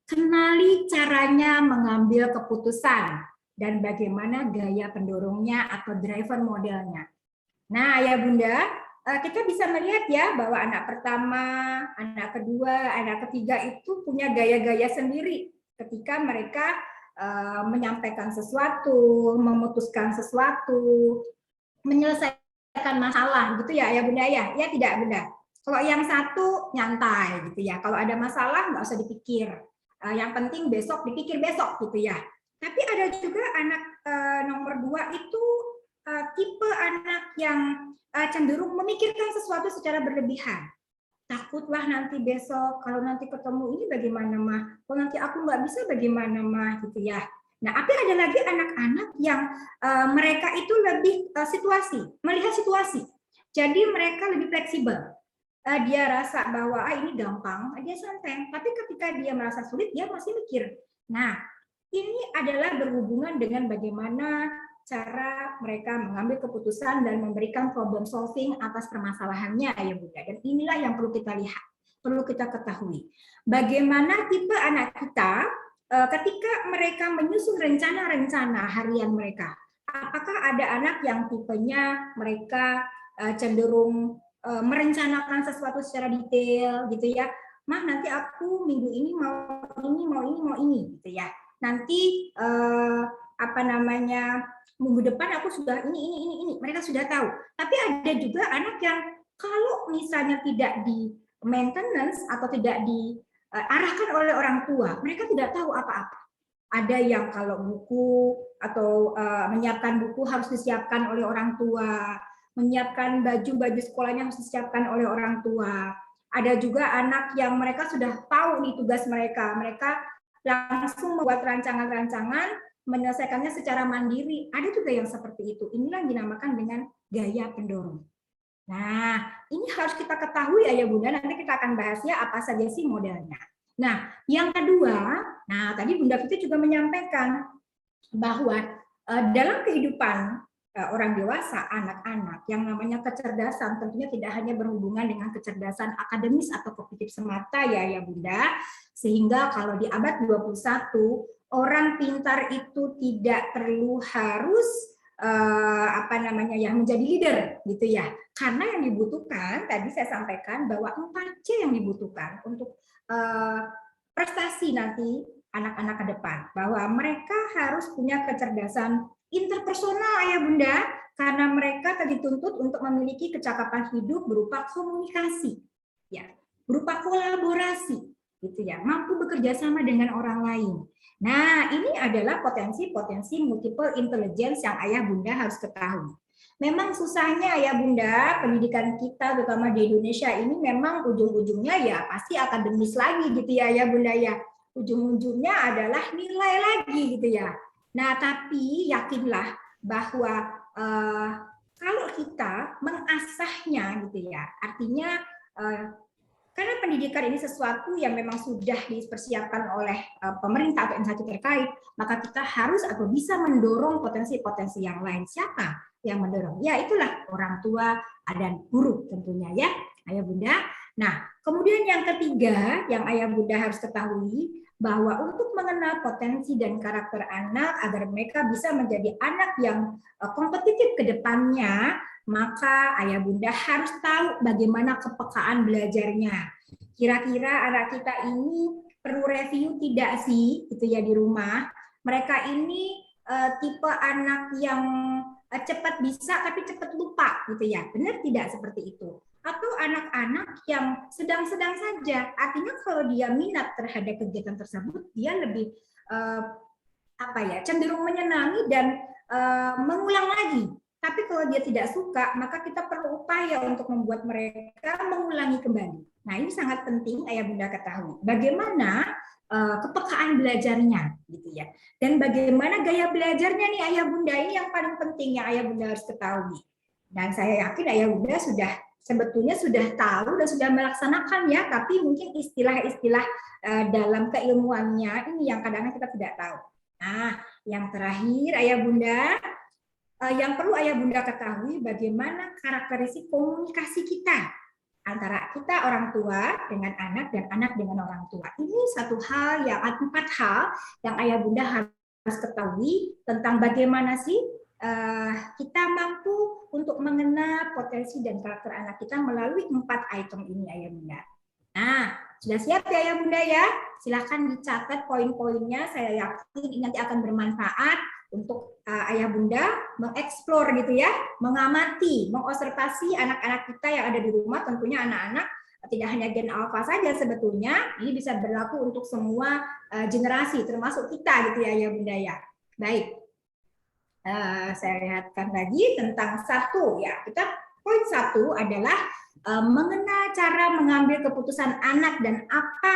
kenali caranya mengambil keputusan dan bagaimana gaya pendorongnya atau driver modelnya. Nah, Ayah Bunda, kita bisa melihat ya bahwa anak pertama, anak kedua, anak ketiga itu punya gaya-gaya sendiri ketika mereka menyampaikan sesuatu, memutuskan sesuatu, menyelesaikan masalah gitu ya, Ayah Bunda ya? Ya tidak Bunda? Kalau yang satu nyantai gitu ya, kalau ada masalah nggak usah dipikir, yang penting besok dipikir besok gitu ya. Tapi ada juga anak nomor 2 itu tipe anak yang cenderung memikirkan sesuatu secara berlebihan. Takutlah nanti besok kalau nanti ketemu ini bagaimana mah, kalau nanti aku nggak bisa bagaimana mah gitu ya. Nah, tapi ada lagi anak-anak yang mereka itu lebih melihat situasi. Jadi mereka lebih fleksibel. Dia rasa bahwa ini gampang, dia santai. Tapi ketika dia merasa sulit, dia masih mikir. Nah, ini adalah berhubungan dengan bagaimana cara mereka mengambil keputusan dan memberikan problem solving atas permasalahannya, ya Bunda. Dan inilah yang perlu kita lihat, perlu kita ketahui. Bagaimana tipe anak kita ketika mereka menyusun rencana-rencana harian mereka. Apakah ada anak yang tipenya mereka cenderung merencanakan sesuatu secara detail, gitu ya. Mah nanti aku minggu ini mau ini, gitu ya. Nanti minggu depan aku sudah ini mereka sudah tahu. Tapi ada juga anak yang kalau misalnya tidak di maintenance atau tidak diarahkan oleh orang tua, mereka tidak tahu apa-apa. Ada yang kalau buku atau menyiapkan buku harus disiapkan oleh orang tua, menyiapkan baju sekolahnya harus disiapkan oleh orang tua. Ada juga anak yang mereka sudah tahu nih tugas mereka langsung membuat rancangan-rancangan, menyelesaikannya secara mandiri. Ada juga yang seperti itu. Inilah yang dinamakan dengan gaya pendorong. Nah, ini harus kita ketahui Ayah Bunda, nanti kita akan bahas ya apa saja sih modelnya. Nah, yang kedua, tadi Bunda Fitri juga menyampaikan bahwa dalam kehidupan orang dewasa, anak-anak, yang namanya kecerdasan tentunya tidak hanya berhubungan dengan kecerdasan akademis atau kognitif semata ya Bunda, sehingga kalau di abad 21 orang pintar itu tidak perlu harus menjadi leader gitu ya. Karena yang dibutuhkan tadi saya sampaikan bahwa 4C yang dibutuhkan untuk prestasi nanti anak-anak ke depan, bahwa mereka harus punya kecerdasan interpersonal ya Bunda, karena mereka dituntut untuk memiliki kecakapan hidup berupa komunikasi, ya, berupa kolaborasi, gitu ya, mampu bekerja sama dengan orang lain. Nah, ini adalah potensi-potensi multiple intelligence yang Ayah Bunda harus ketahui. Memang susahnya ya Bunda, pendidikan kita terutama di Indonesia ini memang ujung-ujungnya ya pasti akademis lagi gitu ya Bunda ya. Ujung-ujungnya adalah nilai lagi gitu ya. Nah, tapi yakinlah bahwa kalau kita mengasahnya gitu ya, artinya karena pendidikan ini sesuatu yang memang sudah dipersiapkan oleh pemerintah atau instansi terkait, maka kita harus atau bisa mendorong potensi-potensi yang lain. Siapa yang mendorong? Ya itulah orang tua dan guru tentunya ya, Ayah Bunda. Nah, kemudian yang ketiga yang Ayah Bunda harus ketahui, bahwa untuk mengenal potensi dan karakter anak agar mereka bisa menjadi anak yang kompetitif ke depannya, maka ayah bunda harus tahu bagaimana kepekaan belajarnya. Kira-kira anak kita ini perlu review tidak sih, gitu ya, di rumah. Mereka ini tipe anak yang cepat bisa tapi cepat lupa, gitu ya. Benar tidak seperti itu? Atau anak-anak yang sedang-sedang saja. Artinya kalau dia minat terhadap kegiatan tersebut, dia lebih cenderung menyenangi dan mengulang lagi. Tapi kalau dia tidak suka, maka kita perlu upaya untuk membuat mereka mengulangi kembali. Nah, ini sangat penting ayah bunda ketahui. Bagaimana kepekaan belajarnya, gitu ya. Dan bagaimana gaya belajarnya nih ayah bunda, ini yang paling penting yang ayah bunda harus ketahui. Dan saya yakin ayah bunda sebetulnya sudah tahu dan sudah melaksanakan ya, tapi mungkin istilah-istilah dalam keilmuannya ini yang kadang-kadang kita tidak tahu. Nah, yang terakhir ayah bunda, yang perlu ayah bunda ketahui bagaimana karakteristik komunikasi kita antara kita orang tua dengan anak dan anak dengan orang tua. Ini empat hal yang ayah bunda harus ketahui tentang bagaimana sih kita mampu untuk mengenal potensi dan karakter anak kita melalui 4 item ini ayah bunda. Nah, sudah siap ya ayah bunda ya? Silakan dicatat poin-poinnya. Saya yakin ini nanti akan bermanfaat untuk ayah bunda mengeksplor gitu ya, mengamati, mengobservasi anak-anak kita yang ada di rumah. Tentunya anak-anak tidak hanya gen alpha saja sebetulnya, ini bisa berlaku untuk semua generasi termasuk kita gitu ya ayah bunda ya. Baik. Saya lihatkan lagi tentang poin 1 adalah mengenal cara mengambil keputusan anak dan apa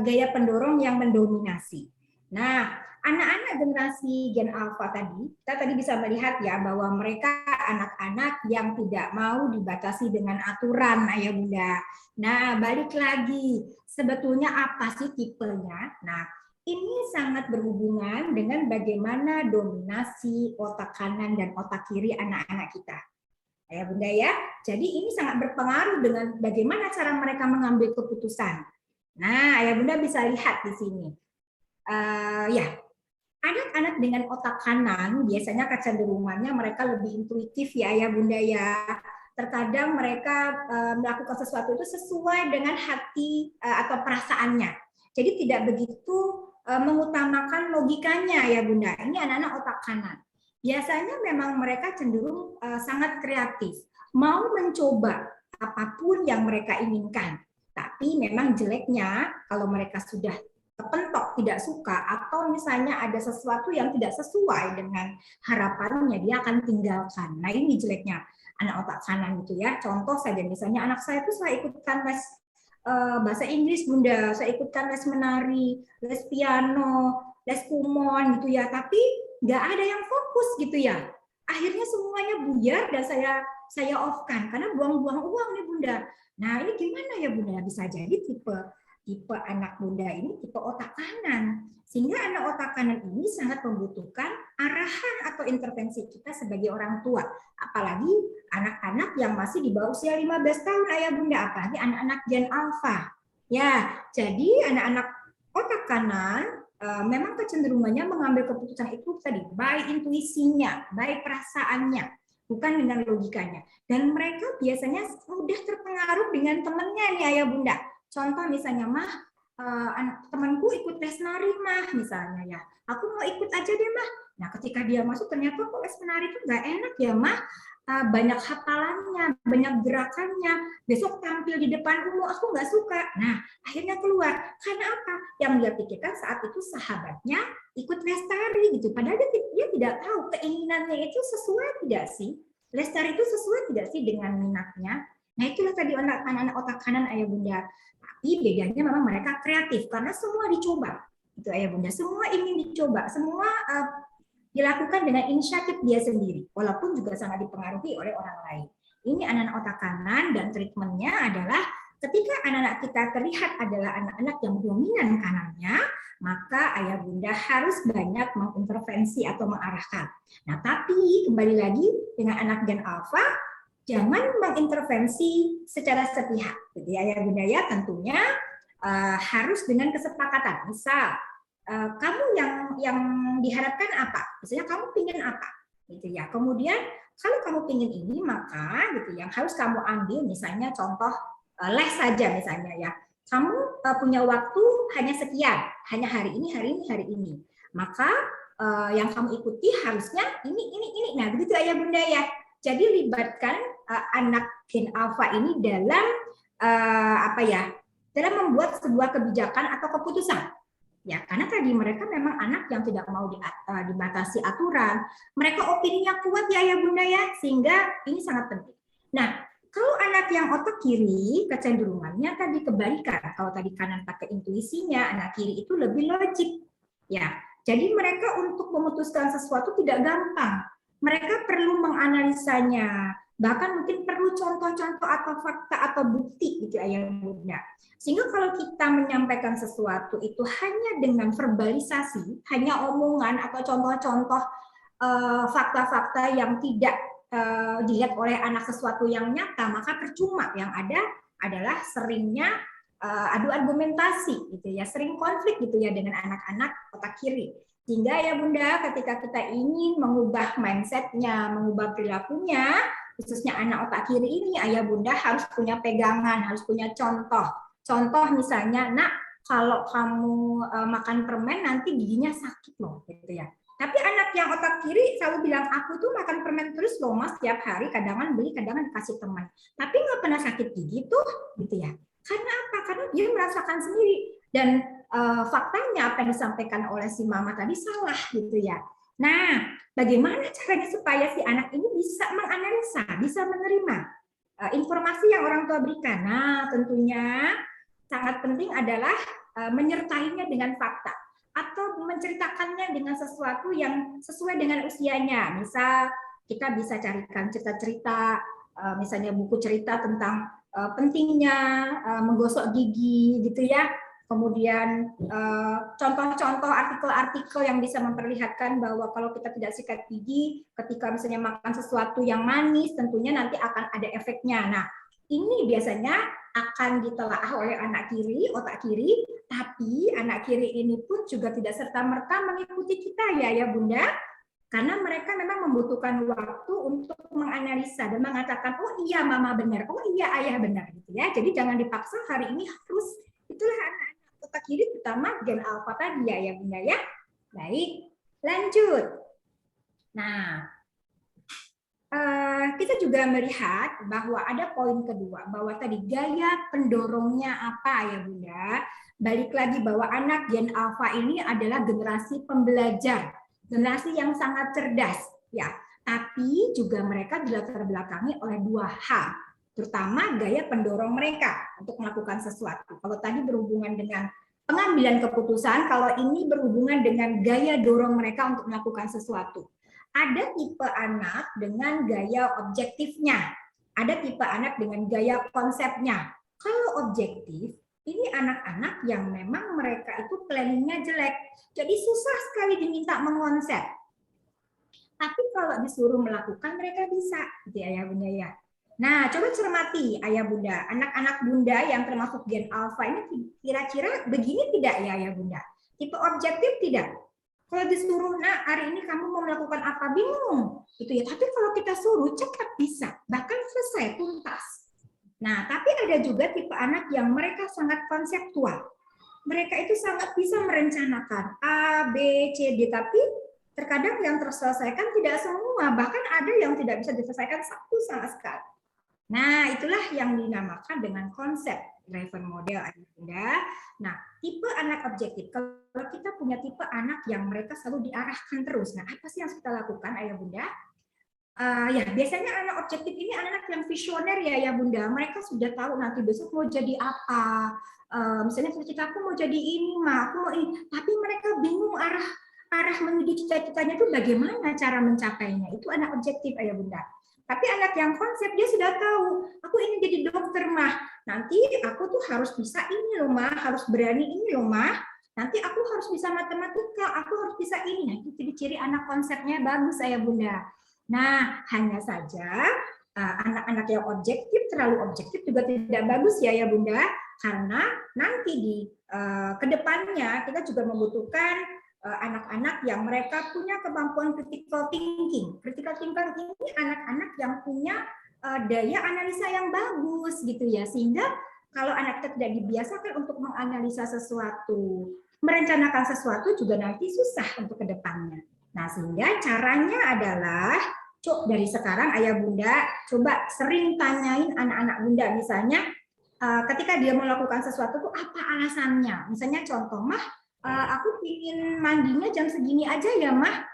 gaya pendorong yang mendominasi. Nah, anak-anak generasi gen alpha kita tadi bisa melihat ya bahwa mereka anak-anak yang tidak mau dibatasi dengan aturan ayah bunda. Nah, balik lagi, sebetulnya apa sih tipenya? Nah, ini sangat berhubungan dengan bagaimana dominasi otak kanan dan otak kiri anak-anak kita. Ayah bunda ya, jadi ini sangat berpengaruh dengan bagaimana cara mereka mengambil keputusan. Nah, ayah bunda bisa lihat di sini. Anak-anak dengan otak kanan biasanya kecenderungannya mereka lebih intuitif ya ayah bunda ya. Terkadang mereka melakukan sesuatu itu sesuai dengan hati atau perasaannya. Jadi tidak begitu mengutamakan logikanya ya bunda. Ini anak-anak otak kanan. Biasanya memang mereka cenderung sangat kreatif, mau mencoba apapun yang mereka inginkan. Tapi memang jeleknya kalau mereka sudah kepentok tidak suka atau misalnya ada sesuatu yang tidak sesuai dengan harapannya, dia akan tinggalkan. Nah, ini jeleknya anak otak kanan gitu ya. Contoh saja misalnya anak saya itu saya ikutkan les bahasa Inggris bunda, saya ikutkan les menari, les piano, les kumon gitu ya, tapi nggak ada yang fokus gitu ya. Akhirnya semuanya buyar dan saya off-kan karena buang-buang uang nih bunda. Nah, ini gimana ya bunda? Bisa jadi tipe anak bunda ini tipe otak kanan. Sehingga anak otak kanan ini sangat membutuhkan arahan atau intervensi kita sebagai orang tua. Apalagi anak-anak yang masih di bawah usia 15 tahun ayah bunda, apalagi anak-anak gen alpha. Ya, jadi anak-anak otak kanan memang kecenderungannya mengambil keputusan itu tadi by intuisinya, by perasaannya, bukan dengan logikanya. Dan mereka biasanya mudah terpengaruh dengan temannya nih ayah bunda. Contoh misalnya mah temanku ikut les nari mah misalnya ya, aku mau ikut aja deh mah. Nah ketika dia masuk ternyata kok les menari itu nggak enak ya mah, banyak hafalannya, banyak gerakannya, besok tampil di depan umum aku nggak suka. Nah akhirnya keluar karena apa? Yang dia pikirkan saat itu sahabatnya ikut les tari gitu, padahal dia tidak tahu keinginannya itu sesuai tidak sih, les tari itu sesuai tidak sih dengan minatnya. Nah itulah tadi anak-anak otak kanan ayah bunda. Tapi bedanya memang mereka kreatif karena semua dicoba. Itu ayah bunda, semua ingin dicoba, semua dilakukan dengan inisiatif dia sendiri, walaupun juga sangat dipengaruhi oleh orang lain. Ini anak-anak otak kanan dan treatmentnya adalah ketika anak-anak kita terlihat adalah anak-anak yang dominan kanannya, maka ayah bunda harus banyak mengintervensi atau mengarahkan. Nah, tapi kembali lagi dengan anak gen alpha, jangan mengintervensi secara sepihak. Jadi ayah bunda ya tentunya harus dengan kesepakatan. Misal kamu yang diharapkan apa? Misalnya kamu ingin apa? Gitu ya. Kemudian kalau kamu ingin ini, maka gitu yang harus kamu ambil, misalnya contoh les saja misalnya ya. Kamu punya waktu hanya sekian, hanya hari ini, hari ini, hari ini. Maka yang kamu ikuti harusnya ini. Nah, begitu Ayah Bunda ya. Jadi libatkan anak Gen Alpha ini dalam dalam membuat sebuah kebijakan atau keputusan. Ya, karena tadi mereka memang anak yang tidak mau dibatasi aturan. Mereka opininya kuat ya Ayah Bunda ya, sehingga ini sangat penting. Nah, kalau anak yang otak kiri, kecenderungannya tadi kebalikan. Kalau tadi kanan pakai intuisinya, anak kiri itu lebih logik. Ya, jadi mereka untuk memutuskan sesuatu tidak gampang. Mereka perlu menganalisanya, bahkan mungkin perlu contoh-contoh atau fakta atau bukti gitu Ayah Bunda. Sehingga kalau kita menyampaikan sesuatu itu hanya dengan verbalisasi, hanya omongan atau contoh-contoh fakta-fakta yang tidak dilihat oleh anak sesuatu yang nyata, maka percuma. Yang ada adalah seringnya adu argumentasi gitu ya, sering konflik gitu ya dengan anak-anak otak kiri. Sehingga ya Bunda, ketika kita ingin mengubah mindsetnya, mengubah perilakunya, khususnya anak otak kiri ini, Ayah Bunda harus punya pegangan, harus punya contoh. Contoh misalnya, nak, kalau kamu makan permen nanti giginya sakit loh, gitu ya. Tapi anak yang otak kiri selalu bilang, aku tuh makan permen terus loh mas, tiap hari, kadang beli, kadang dikasih teman. Tapi nggak pernah sakit gigi tuh, gitu ya. Karena apa? Karena dia merasakan sendiri. Dan faktanya apa yang disampaikan oleh si mama tadi salah, gitu ya. Nah, bagaimana caranya supaya si anak ini bisa menganalisa, bisa menerima informasi yang orang tua berikan? Nah, tentunya sangat penting adalah menyertainya dengan fakta atau menceritakannya dengan sesuatu yang sesuai dengan usianya. Misal kita bisa carikan cerita-cerita, misalnya buku cerita tentang pentingnya menggosok gigi gitu ya. Kemudian contoh-contoh artikel-artikel yang bisa memperlihatkan bahwa kalau kita tidak sikat gigi ketika misalnya makan sesuatu yang manis, tentunya nanti akan ada efeknya. Nah, ini biasanya akan ditelaah oleh anak kiri, otak kiri, tapi anak kiri ini pun juga tidak serta-merta mengikuti kita ya Bunda, karena mereka memang membutuhkan waktu untuk menganalisa dan mengatakan, oh iya mama benar, oh iya ayah benar gitu ya. Jadi jangan dipaksa hari ini harus. Itulah anak-anak otak kiri terutama gen alpha tadi ya Bunda ya. Baik, lanjut. Nah, kita juga melihat bahwa ada poin kedua, bahwa tadi gaya pendorongnya apa ya Bunda. Balik lagi bahwa anak gen alpha ini adalah generasi pembelajar, generasi yang sangat cerdas ya. Tapi juga mereka dilatar belakangi oleh dua hal, terutama gaya pendorong mereka untuk melakukan sesuatu. Kalau tadi berhubungan dengan pengambilan keputusan, kalau ini berhubungan dengan gaya dorong mereka untuk melakukan sesuatu. Ada tipe anak dengan gaya objektifnya, ada tipe anak dengan gaya konsepnya. Kalau objektif, ini anak-anak yang memang mereka itu planningnya jelek, jadi susah sekali diminta mengonsep. Tapi kalau disuruh melakukan, mereka bisa, gitu ya Ayah Bunda ya. Nah, coba cermati Ayah Bunda, anak-anak Bunda yang termasuk gen alpha ini kira-kira begini tidak ya Ayah Bunda? Tipe objektif tidak? Kalau disuruh, nah hari ini kamu mau melakukan apa, bingung gitu ya. Tapi kalau kita suruh cepat bisa, bahkan selesai tuntas. Nah, tapi ada juga tipe anak yang mereka sangat konseptual. Mereka itu sangat bisa merencanakan A, B, C, D, tapi terkadang yang terselesaikan tidak semua, bahkan ada yang tidak bisa diselesaikan satu sama sekali. Nah, itulah yang dinamakan dengan konsep driven model, Ayah Bunda. Nah, tipe anak objektif. Kalau kita punya tipe anak yang mereka selalu diarahkan terus, nah apa sih yang harus kita lakukan, Ayah Bunda? Ya, biasanya anak objektif ini anak-anak yang visioner ya, Ayah Bunda. Mereka sudah tahu nanti besok mau jadi apa. Misalnya cita-cita aku mau jadi ini, aku mau ini. Tapi mereka bingung arah menuju cita-citanya itu bagaimana cara mencapainya. Itu anak objektif, Ayah Bunda. Tapi anak yang konsep dia sudah tahu, aku ingin jadi dokter mah. Nanti aku tuh harus bisa ini loh mah, harus berani ini loh mah. Nanti aku harus bisa matematika, aku harus bisa ini. Nah, itu ciri-ciri anak konsepnya bagus Ayah Bunda. Nah, hanya saja anak-anak yang objektif, terlalu objektif juga tidak bagus ya Bunda. karena nanti di kedepannya kita juga membutuhkan anak-anak yang mereka punya kemampuan critical thinking. Critical thinking ini anak-anak yang punya daya analisa yang bagus gitu ya, sehingga kalau anak kita tidak dibiasakan untuk menganalisa sesuatu, merencanakan sesuatu juga nanti susah untuk kedepannya. Nah, sehingga caranya adalah dari sekarang ayah bunda coba sering tanyain anak-anak bunda, misalnya ketika dia melakukan sesuatu tuh apa alasannya. Misalnya contoh, mah aku ingin mandinya jam segini aja ya mah.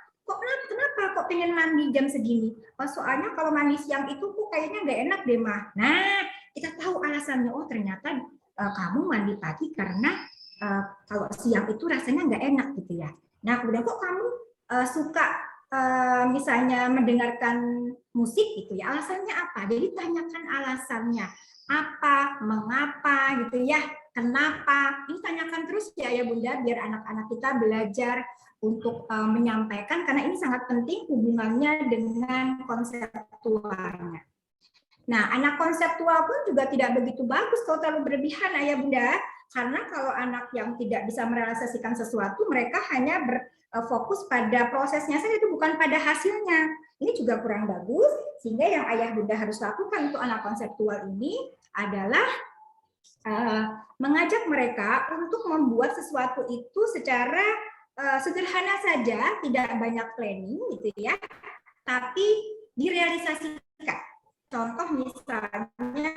Kenapa kok pengen mandi jam segini? Oh, soalnya kalau mandi siang itu kok kayaknya nggak enak deh mah. Nah, kita tahu alasannya. Oh, ternyata kamu mandi pagi karena kalau siang itu rasanya nggak enak gitu ya. Nah, kemudian kok kamu suka misalnya mendengarkan musik gitu ya, alasannya apa? Jadi tanyakan alasannya, apa, mengapa gitu ya, kenapa. Ini tanyakan terus ya bunda, biar anak-anak kita belajar untuk menyampaikan, karena ini sangat penting hubungannya dengan konseptualnya. Nah, anak konseptual pun juga tidak begitu bagus kalau terlalu berlebihan ayah bunda, karena kalau anak yang tidak bisa merealisasikan sesuatu, mereka hanya berfokus pada prosesnya saja, itu bukan pada hasilnya. Ini juga kurang bagus, sehingga yang ayah bunda harus lakukan untuk anak konseptual ini adalah mengajak mereka untuk membuat sesuatu itu secara sederhana saja, tidak banyak planning gitu ya, tapi direalisasikan. Contoh misalnya,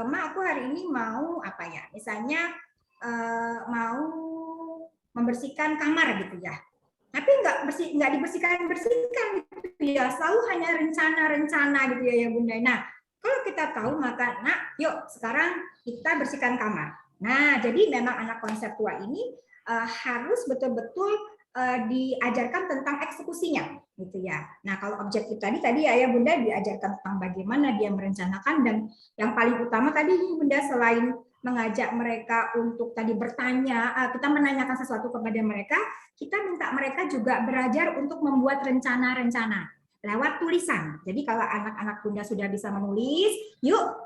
Ma aku hari ini mau apa ya? Misalnya mau membersihkan kamar gitu ya. Tapi nggak dibersihkan gitu ya. Selalu hanya rencana gitu ya bunda. Nah, kalau kita tahu maka, nak, yuk sekarang kita bersihkan kamar. Nah, jadi memang anak konseptual ini harus betul-betul diajarkan tentang eksekusinya, gitu ya. Nah, kalau objektif tadi ayah bunda diajarkan tentang bagaimana dia merencanakan, dan yang paling utama tadi bunda selain mengajak mereka untuk tadi bertanya, kita menanyakan sesuatu kepada mereka, kita minta mereka juga belajar untuk membuat rencana-rencana lewat tulisan. Jadi kalau anak-anak bunda sudah bisa menulis, yuk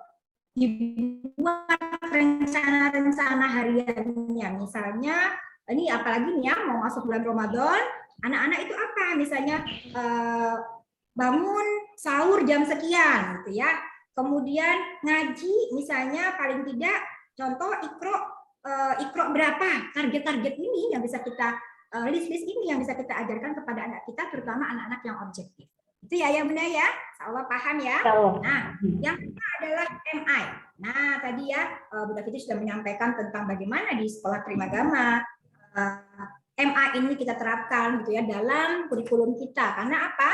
dibuat rencana-rencana hariannya. Misalnya, ini apalagi nih ya, mau masuk bulan Ramadan, anak-anak itu apa? Misalnya bangun sahur jam sekian, gitu ya. Kemudian ngaji, misalnya paling tidak, contoh ikro berapa? Target-target ini yang bisa kita list-list ini yang bisa kita ajarkan kepada anak kita, terutama anak-anak yang objektif. Itu ya bunda ya, insya Allah paham ya. Nah, yang kedua adalah MI. Nah, tadi ya Bunda Fitri sudah menyampaikan tentang bagaimana di sekolah Trimagama MI ini kita terapkan gitu ya dalam kurikulum kita. Karena apa?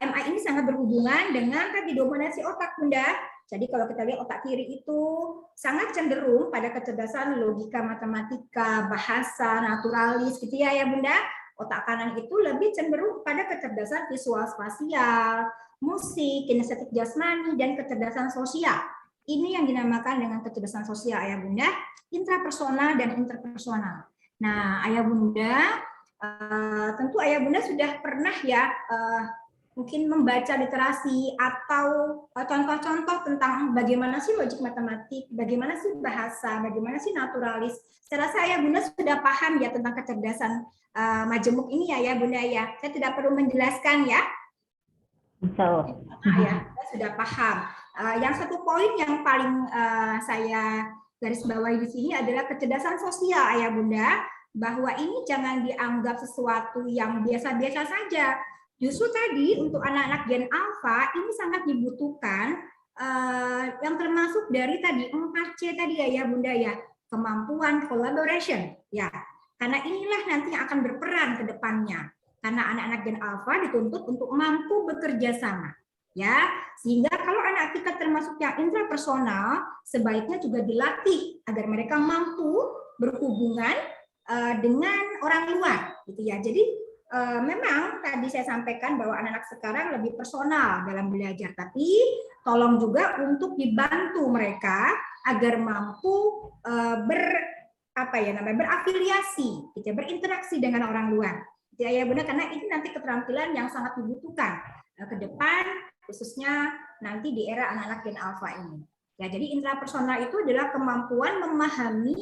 MI ini sangat berhubungan dengan tadi dominasi otak bunda. Jadi kalau kita lihat otak kiri itu sangat cenderung pada kecerdasan logika, matematika, bahasa, naturalis gitu ya bunda. Otak kanan itu lebih cenderung pada kecerdasan visual spasial, musik, kinestetik jasmani, dan kecerdasan sosial. Ini yang dinamakan dengan kecerdasan sosial ayah bunda, intrapersonal dan interpersonal. Nah ayah bunda, tentu ayah bunda sudah pernah ya mungkin membaca literasi atau contoh-contoh tentang bagaimana sih logik matematik, bagaimana sih bahasa, bagaimana sih naturalis. Saya rasa ayah bunda sudah paham ya tentang kecerdasan majemuk ini ya bunda ya. Saya tidak perlu menjelaskan ya. Ya, saya sudah paham. Yang satu poin yang paling saya garis bawahi di sini adalah kecerdasan sosial ayah bunda, bahwa ini jangan dianggap sesuatu yang biasa-biasa saja. Justru tadi untuk anak-anak Gen Alpha ini sangat dibutuhkan yang termasuk dari tadi 4C tadi ya bunda ya, kemampuan collaboration ya, karena inilah nanti yang akan berperan ke depannya, karena anak-anak Gen Alpha dituntut untuk mampu bekerja sama ya, sehingga kalau anak kita termasuk yang intrapersonal sebaiknya juga dilatih agar mereka mampu berhubungan dengan orang luar gitu ya. Jadi memang tadi saya sampaikan bahwa anak-anak sekarang lebih personal dalam belajar, tapi tolong juga untuk dibantu mereka agar mampu berafiliasi, gitu, berinteraksi dengan orang luar. Ya benar, karena ini nanti keterampilan yang sangat dibutuhkan ke depan, khususnya nanti di era anak-anak Gen Alpha ini. Ya, jadi intrapersonal itu adalah kemampuan memahami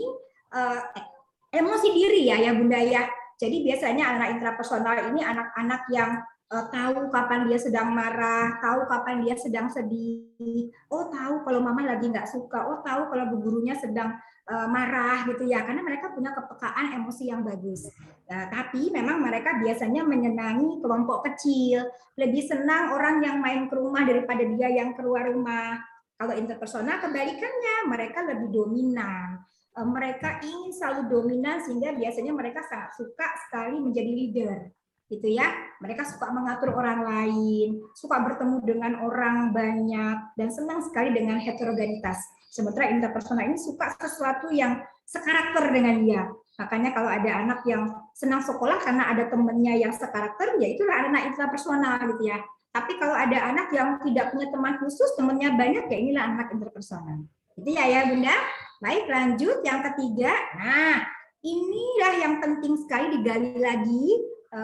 emosi diri ya Bunda ya. Jadi biasanya anak intrapersonal ini anak-anak yang tahu kapan dia sedang marah, tahu kapan dia sedang sedih, tahu kalau mama lagi nggak suka, tahu kalau bu gurunya sedang marah gitu ya, karena mereka punya kepekaan emosi yang bagus. Tapi memang mereka biasanya menyenangi kelompok kecil, lebih senang orang yang main ke rumah daripada dia yang keluar rumah. Kalau interpersonal kebalikannya, mereka lebih dominan. Mereka ingin selalu dominan sehingga biasanya mereka sangat suka sekali menjadi leader. Gitu ya, mereka suka mengatur orang lain, suka bertemu dengan orang banyak, dan senang sekali dengan heterogenitas. Sementara interpersonal ini suka sesuatu yang sekarakter dengan dia. Makanya kalau ada anak yang senang sekolah karena ada temannya yang sekarakter, ya itulah anak intrapersonal gitu ya. Tapi kalau ada anak yang tidak punya teman khusus, temannya banyak, ya inilah anak interpersonal. Itu ya Bunda. Baik, lanjut yang ketiga. Nah, inilah yang penting sekali digali lagi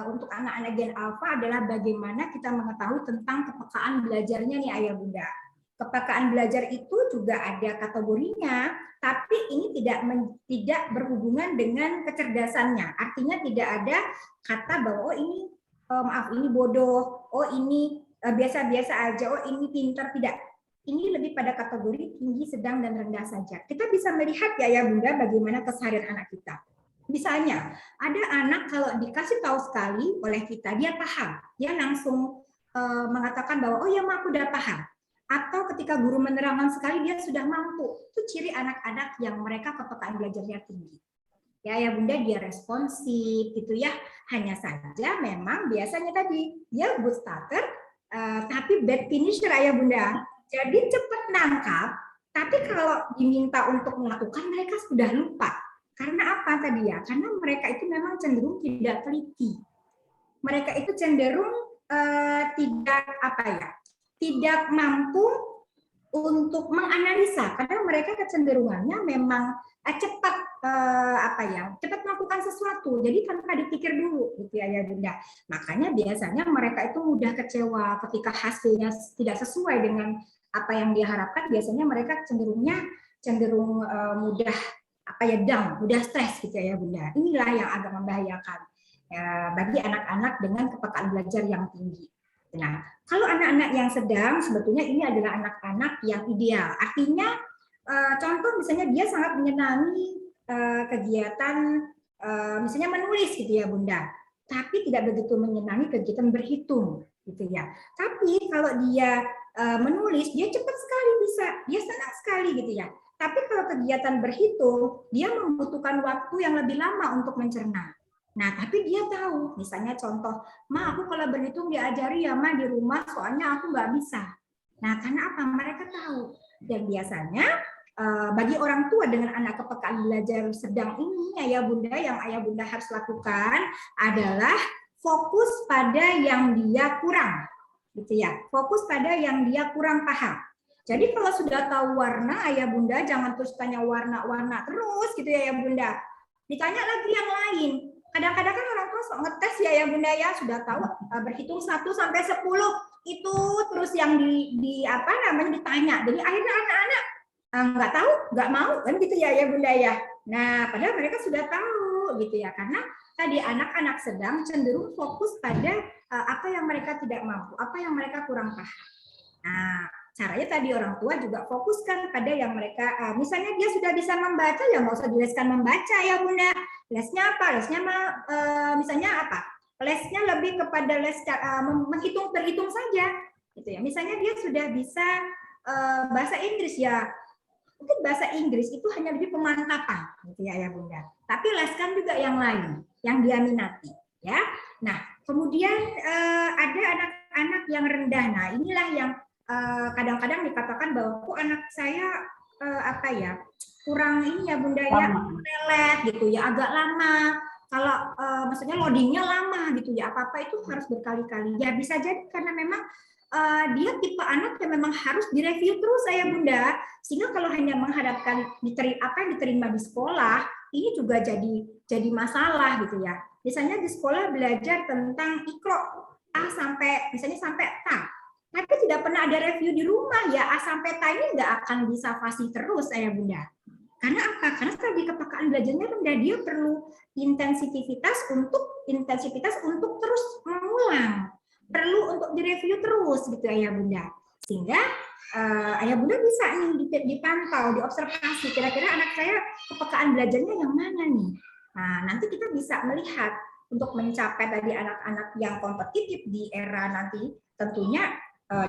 untuk anak-anak Gen Alpha adalah bagaimana kita mengetahui tentang kepekaan belajarnya nih Ayah Bunda. Kepekaan belajar itu juga ada kategorinya, tapi ini tidak berhubungan dengan kecerdasannya. Artinya tidak ada kata bahwa ini ini bodoh, ini biasa-biasa aja, ini pintar, tidak. Ini lebih pada kategori tinggi, sedang, dan rendah saja. Kita bisa melihat ya Bunda bagaimana keseharian anak kita. Misalnya, ada anak kalau dikasih tahu sekali oleh kita, dia paham. Dia langsung mengatakan bahwa, oh ya Ma, aku udah paham. Atau ketika guru menerangkan sekali, dia sudah mampu. Itu ciri anak-anak yang mereka kepekaan belajarnya tinggi. Ya Bunda, dia responsif gitu ya. Hanya saja memang biasanya tadi, dia good starter, tapi bad finisher ya Bunda. Jadi cepat nangkap, tapi kalau diminta untuk melakukan, mereka sudah lupa. Karena apa tadi ya? Karena mereka itu memang cenderung tidak teliti. Mereka itu cenderung tidak mampu untuk menganalisa. Karena mereka kecenderungannya memang cepat cepat melakukan sesuatu. Jadi tanpa dipikir dulu, gitu ya Bunda. Makanya biasanya mereka itu mudah kecewa ketika hasilnya tidak sesuai dengan apa yang diharapkan. Biasanya mereka cenderung mudah down, mudah stres gitu ya Bunda. Inilah yang agak membahayakan bagi anak-anak dengan kepekaan belajar yang tinggi. Nah, kalau anak-anak yang sedang, sebetulnya ini adalah anak-anak yang ideal. Artinya, contoh misalnya dia sangat menyenangi kegiatan, misalnya menulis gitu ya Bunda, tapi tidak begitu menyenangi kegiatan berhitung gitu ya. Tapi kalau dia menulis, dia cepat sekali bisa, dia senang sekali gitu ya. Tapi kalau kegiatan berhitung, dia membutuhkan waktu yang lebih lama untuk mencerna. Nah, tapi dia tahu, misalnya contoh, Ma, aku kalau berhitung diajari ya Ma di rumah, soalnya aku nggak bisa. Nah, karena apa? Mereka tahu. Dan biasanya bagi orang tua dengan anak kepekaan belajar sedang ini, Ayah Bunda, yang Ayah Bunda harus lakukan adalah fokus pada yang dia kurang, gitu ya. Fokus pada yang dia kurang paham. Jadi kalau sudah tahu warna, Ayah Bunda jangan terus tanya warna-warna terus, gitu ya Bunda. Ditanya lagi yang lain. Kadang-kadang kan orang tua sok ngetes ya Bunda ya, sudah tahu berhitung 1 sampai 10 itu terus yang ditanya. Jadi akhirnya anak-anak nggak tahu, nggak mau kan gitu ya Bunda ya. Nah, padahal mereka sudah tahu gitu ya, karena tadi anak-anak sedang cenderung fokus pada apa yang mereka tidak mampu, apa yang mereka kurang paham. Nah, caranya tadi orang tua juga fokuskan pada yang mereka, misalnya dia sudah bisa membaca, ya nggak usah dileskan membaca ya Bunda. Lesnya apa? Lesnya misalnya apa? Lesnya lebih kepada les terhitung saja, gitu ya. Misalnya dia sudah bisa bahasa Inggris ya, mungkin bahasa Inggris itu hanya lebih pemantapan, gitu ya Bunda. Tapi leskan juga yang lain, yang dia minati, ya. Nah, kemudian ada anak-anak yang rendah. Nah, inilah yang kadang-kadang dikatakan bahwa kok anak saya kurang ini ya Bunda ya, lelet gitu ya, agak lama. Kalau maksudnya loadingnya lama gitu ya, apa-apa itu harus berkali-kali. Ya bisa jadi karena memang dia tipe anak yang memang harus direview terus ya Bunda. Sehingga kalau hanya mengharapkan apa yang diterima di sekolah, ini juga jadi masalah gitu ya. Misalnya di sekolah belajar tentang Iqra A sampai misalnya sampai Ta. tapi tidak pernah ada review di rumah, ya A sampai T ini nggak akan bisa fasih terus ayah bunda. Karena apa? Karena tadi kepekaan belajarnya rendah, dia perlu intensitas untuk terus mengulang, perlu untuk direview terus gitu ayah bunda. Sehingga ayah bunda bisa nih dipantau, diobservasi, kira-kira anak saya kepekaan belajarnya yang mana nih. Nah, nanti kita bisa melihat untuk mencapai tadi anak-anak yang kompetitif di era nanti, tentunya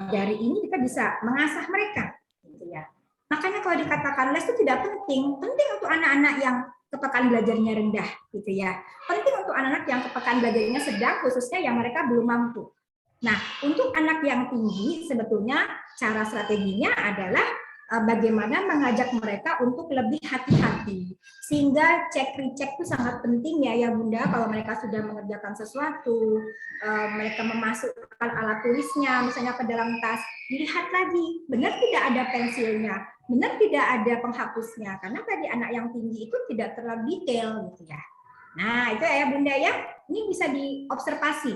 dari ini kita bisa mengasah mereka, gitu ya. Makanya kalau dikatakan les itu tidak penting untuk anak-anak yang kepekaan belajarnya rendah, gitu ya. Penting untuk anak-anak yang kepekaan belajarnya sedang, khususnya yang mereka belum mampu. Nah, untuk anak yang tinggi sebetulnya cara strateginya adalah bagaimana mengajak mereka untuk lebih hati-hati. Sehingga cek-recek itu sangat penting ya bunda, kalau mereka sudah mengerjakan sesuatu, mereka memasukkan alat tulisnya misalnya ke dalam tas, dilihat lagi, benar tidak ada pensilnya, benar tidak ada penghapusnya, karena tadi anak yang tinggi itu tidak terlalu detail gitu ya. Nah, itu ya bunda ya, ini bisa diobservasi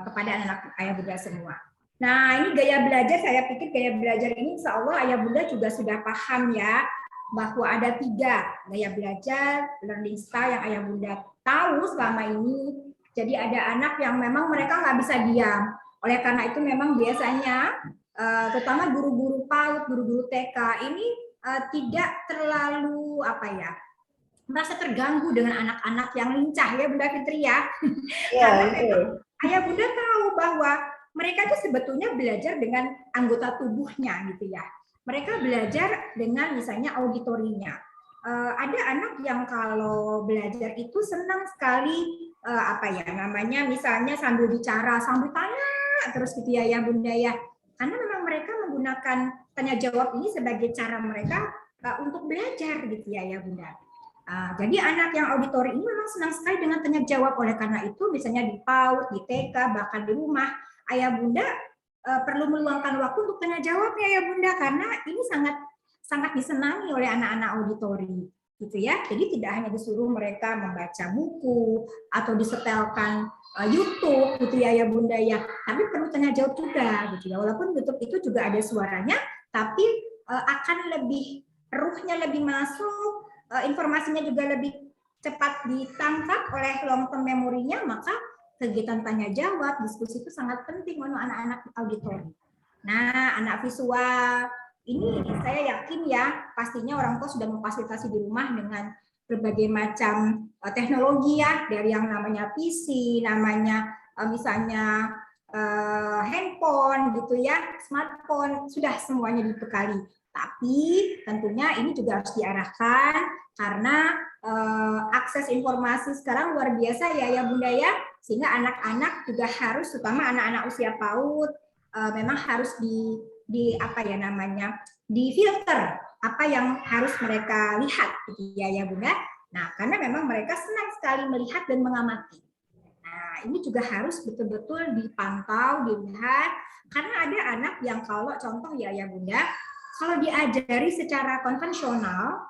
kepada anak ayah bunda semua. Nah, ini gaya belajar, saya pikir gaya belajar ini insya Allah ayah bunda juga sudah paham ya, bahwa ada 3 gaya belajar, learning style yang ayah bunda tahu selama ini. Jadi ada anak yang memang mereka nggak bisa diam. Oleh karena itu memang biasanya, terutama guru-guru PAUD, guru-guru TK, ini tidak terlalu merasa terganggu dengan anak-anak yang lincah ya Bunda Fitri ya. Karena memang ayah bunda tahu bahwa mereka itu sebetulnya belajar dengan anggota tubuhnya gitu ya. Mereka belajar dengan misalnya auditorinya. Ada anak yang kalau belajar itu senang sekali misalnya sambil bicara, sambil tanya terus gitu ya bunda ya. Karena memang mereka menggunakan tanya jawab ini sebagai cara mereka untuk belajar gitu ya bunda. Jadi anak yang auditori ini memang senang sekali dengan tanya jawab. Oleh karena itu misalnya di PAUD, di TK, bahkan di rumah, ayah bunda perlu meluangkan waktu untuk tanya jawabnya ya bunda, karena ini sangat disenangi oleh anak-anak auditori gitu ya. Jadi tidak hanya disuruh mereka membaca buku atau disetelkan YouTube gitu ya bunda ya, tapi perlu tanya jawab juga gitu ya. Walaupun YouTube itu juga ada suaranya, tapi akan lebih ruhnya lebih masuk, informasinya juga lebih cepat ditangkap oleh long term memorinya, maka kegiatan tanya jawab, diskusi itu sangat penting untuk anak-anak auditori. Nah, anak visual ini saya yakin ya, pastinya orang tua sudah memfasilitasi di rumah dengan berbagai macam teknologi ya, dari yang namanya PC, namanya misalnya handphone gitu ya, smartphone, sudah semuanya dibekali. Tapi tentunya ini juga harus diarahkan karena akses informasi sekarang luar biasa ya bunda ya, sehingga anak-anak juga harus, terutama anak-anak usia PAUD, memang harus difilter apa yang harus mereka lihat gitu ya bunda. Nah, karena memang mereka senang sekali melihat dan mengamati. Nah, ini juga harus betul-betul dipantau, dilihat, karena ada anak yang kalau contoh ya bunda, kalau diajari secara konvensional,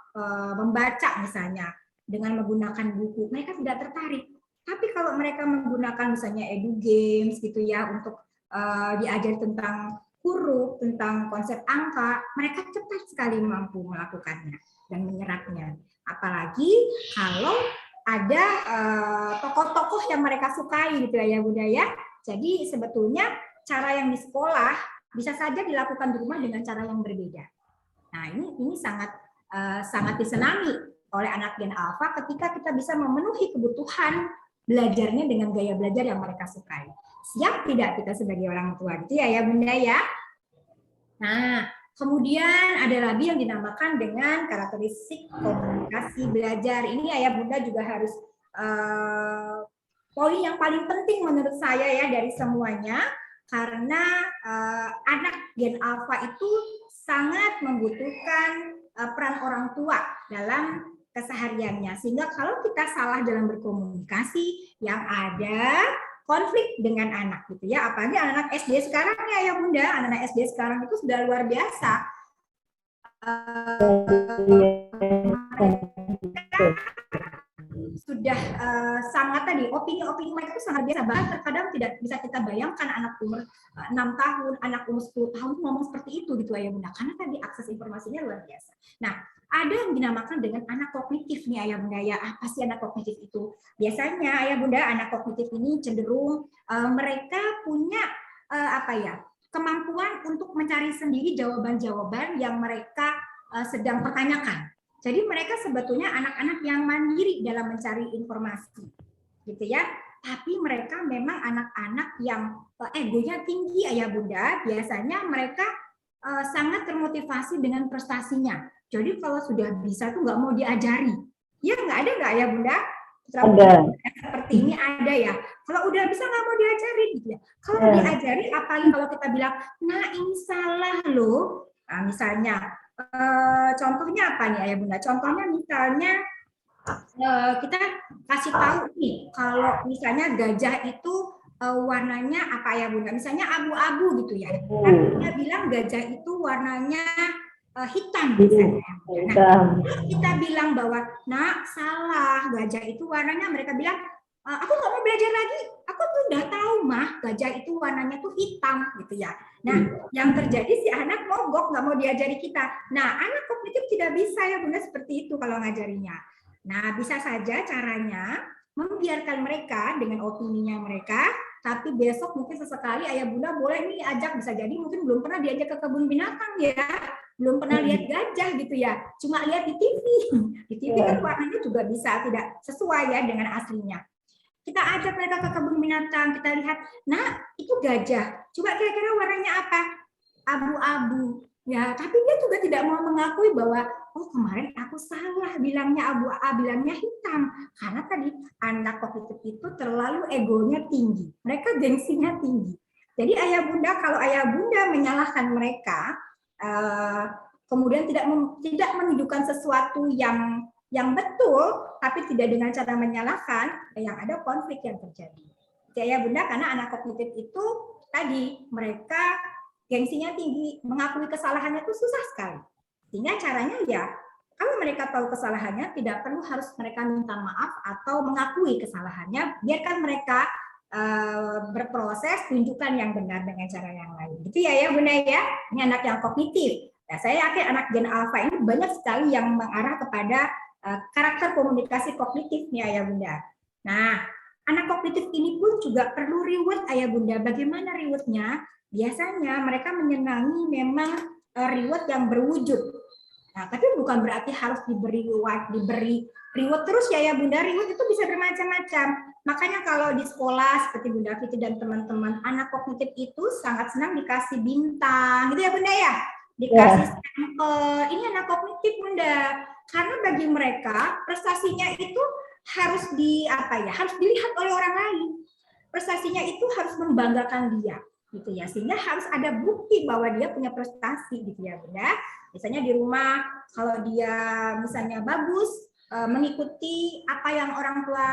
membaca misalnya dengan menggunakan buku, mereka tidak tertarik. Tapi kalau mereka menggunakan misalnya edu games gitu ya, untuk diajari tentang huruf, tentang konsep angka, mereka cepat sekali mampu melakukannya dan menyerapnya. Apalagi kalau ada tokoh-tokoh yang mereka sukai gitu ya bunda ya. Jadi sebetulnya cara yang di sekolah bisa saja dilakukan di rumah dengan cara yang berbeda. Nah, ini sangat disenangi oleh anak Gen Alpha ketika kita bisa memenuhi kebutuhan belajarnya dengan gaya belajar yang mereka sukai. Siap tidak kita sebagai orang tua gitu ya bunda ya. Nah, kemudian ada lagi yang dinamakan dengan karakteristik komunikasi belajar. Ini ya bunda juga harus poin yang paling penting menurut saya ya dari semuanya. Karena anak Gen Alpha itu sangat membutuhkan peran orang tua dalam kesehariannya. Sehingga kalau kita salah dalam berkomunikasi, yang ada konflik dengan anak gitu ya. Apalagi anak SD sekarang ya bunda, anak SD sekarang itu sudah luar biasa. sudah sangat tadi opini-opini mereka itu sangat biasa, bahkan terkadang tidak bisa kita bayangkan anak umur 6 tahun, anak umur 10 tahun ngomong seperti itu gitu Ayah Bunda, karena tadi akses informasinya luar biasa. Nah, ada yang dinamakan dengan anak kognitif nih Ayah Bunda ya. Apa sih anak kognitif itu? Biasanya Ayah Bunda, anak kognitif ini cenderung mereka punya apa ya, kemampuan untuk mencari sendiri jawaban-jawaban yang mereka sedang pertanyakan. Jadi mereka sebetulnya anak-anak yang mandiri dalam mencari informasi, gitu ya. Tapi mereka memang anak-anak yang egonya tinggi Ayah Bunda. Biasanya mereka sangat termotivasi dengan prestasinya. Jadi kalau sudah bisa tuh nggak mau diajari. Ya nggak ada nggak Ayah Bunda? Ada. Seperti ini ada ya. Kalau udah bisa nggak mau diajarin gitu ya. Kalau diajari, apalagi kalau kita bilang, nah ini salah loh. Nah, misalnya contohnya apa nih Ayah Bunda? Contohnya misalnya kita kasih tahu nih kalau misalnya gajah itu warnanya apa ya Bunda? Misalnya abu-abu gitu ya. Tapi dia bilang gajah itu warnanya hitam misalnya. Nah, kita bilang bahwa nak salah, gajah itu warnanya, mereka bilang aku nggak mau belajar lagi, aku tuh udah tahu mah gajah itu warnanya tuh hitam gitu ya. Nah, yang terjadi si anak mogok, nggak mau diajari kita. Nah, anak kognitif tidak bisa ya Bunda seperti itu kalau ngajarinya. Nah, bisa saja caranya membiarkan mereka dengan opininya mereka, tapi besok mungkin sesekali Ayah Bunda boleh nih ajak, bisa jadi mungkin belum pernah diajak ke kebun binatang ya, belum pernah lihat gajah gitu ya, cuma lihat di TV. Di TV kan warnanya juga bisa tidak sesuai ya dengan aslinya. Kita ajak mereka ke kebun binatang, kita lihat, nah itu gajah, coba kira-kira warnanya apa? Abu-abu. Ya, tapi dia juga tidak mau mengakui bahwa oh kemarin aku salah bilangnya abu-abu, bilangnya hitam. Karena tadi anak kognitif itu terlalu egonya tinggi. Mereka gengsinya tinggi. Jadi Ayah Bunda, kalau Ayah Bunda menyalahkan mereka, kemudian tidak menunjukkan sesuatu yang betul, tapi tidak dengan cara menyalahkan, yang ada konflik yang terjadi. Ya Bunda, karena anak kognitif itu tadi mereka gengsinya tinggi, mengakui kesalahannya itu susah sekali. Sehingga caranya ya, kalau mereka tahu kesalahannya, tidak perlu harus mereka minta maaf atau mengakui kesalahannya, biarkan mereka berproses, tunjukkan yang benar dengan cara yang lain. Gitu ya Bunda ya, ini anak yang kognitif. Nah, saya yakin anak Gen Alpha ini banyak sekali yang mengarah kepada karakter komunikasi kognitif nih Ayah Bunda. Nah, anak kognitif ini pun juga perlu reward Ayah Bunda. Bagaimana rewardnya? Biasanya mereka menyenangi memang reward yang berwujud. Nah, tapi bukan berarti harus diberi reward terus ya Bunda. Reward itu bisa bermacam-macam. Makanya kalau di sekolah seperti Bunda Fitri dan teman-teman, anak kognitif itu sangat senang dikasih bintang, gitu ya Bunda ya. Dikasih sampel. Ini anak kognitif Bunda. Karena bagi mereka prestasinya itu harus harus dilihat oleh orang lain. Prestasinya itu harus membanggakan dia, gitu ya. Sehingga harus ada bukti bahwa dia punya prestasi, gitu ya Bunda. Misalnya di rumah kalau dia misalnya bagus mengikuti apa yang orang tua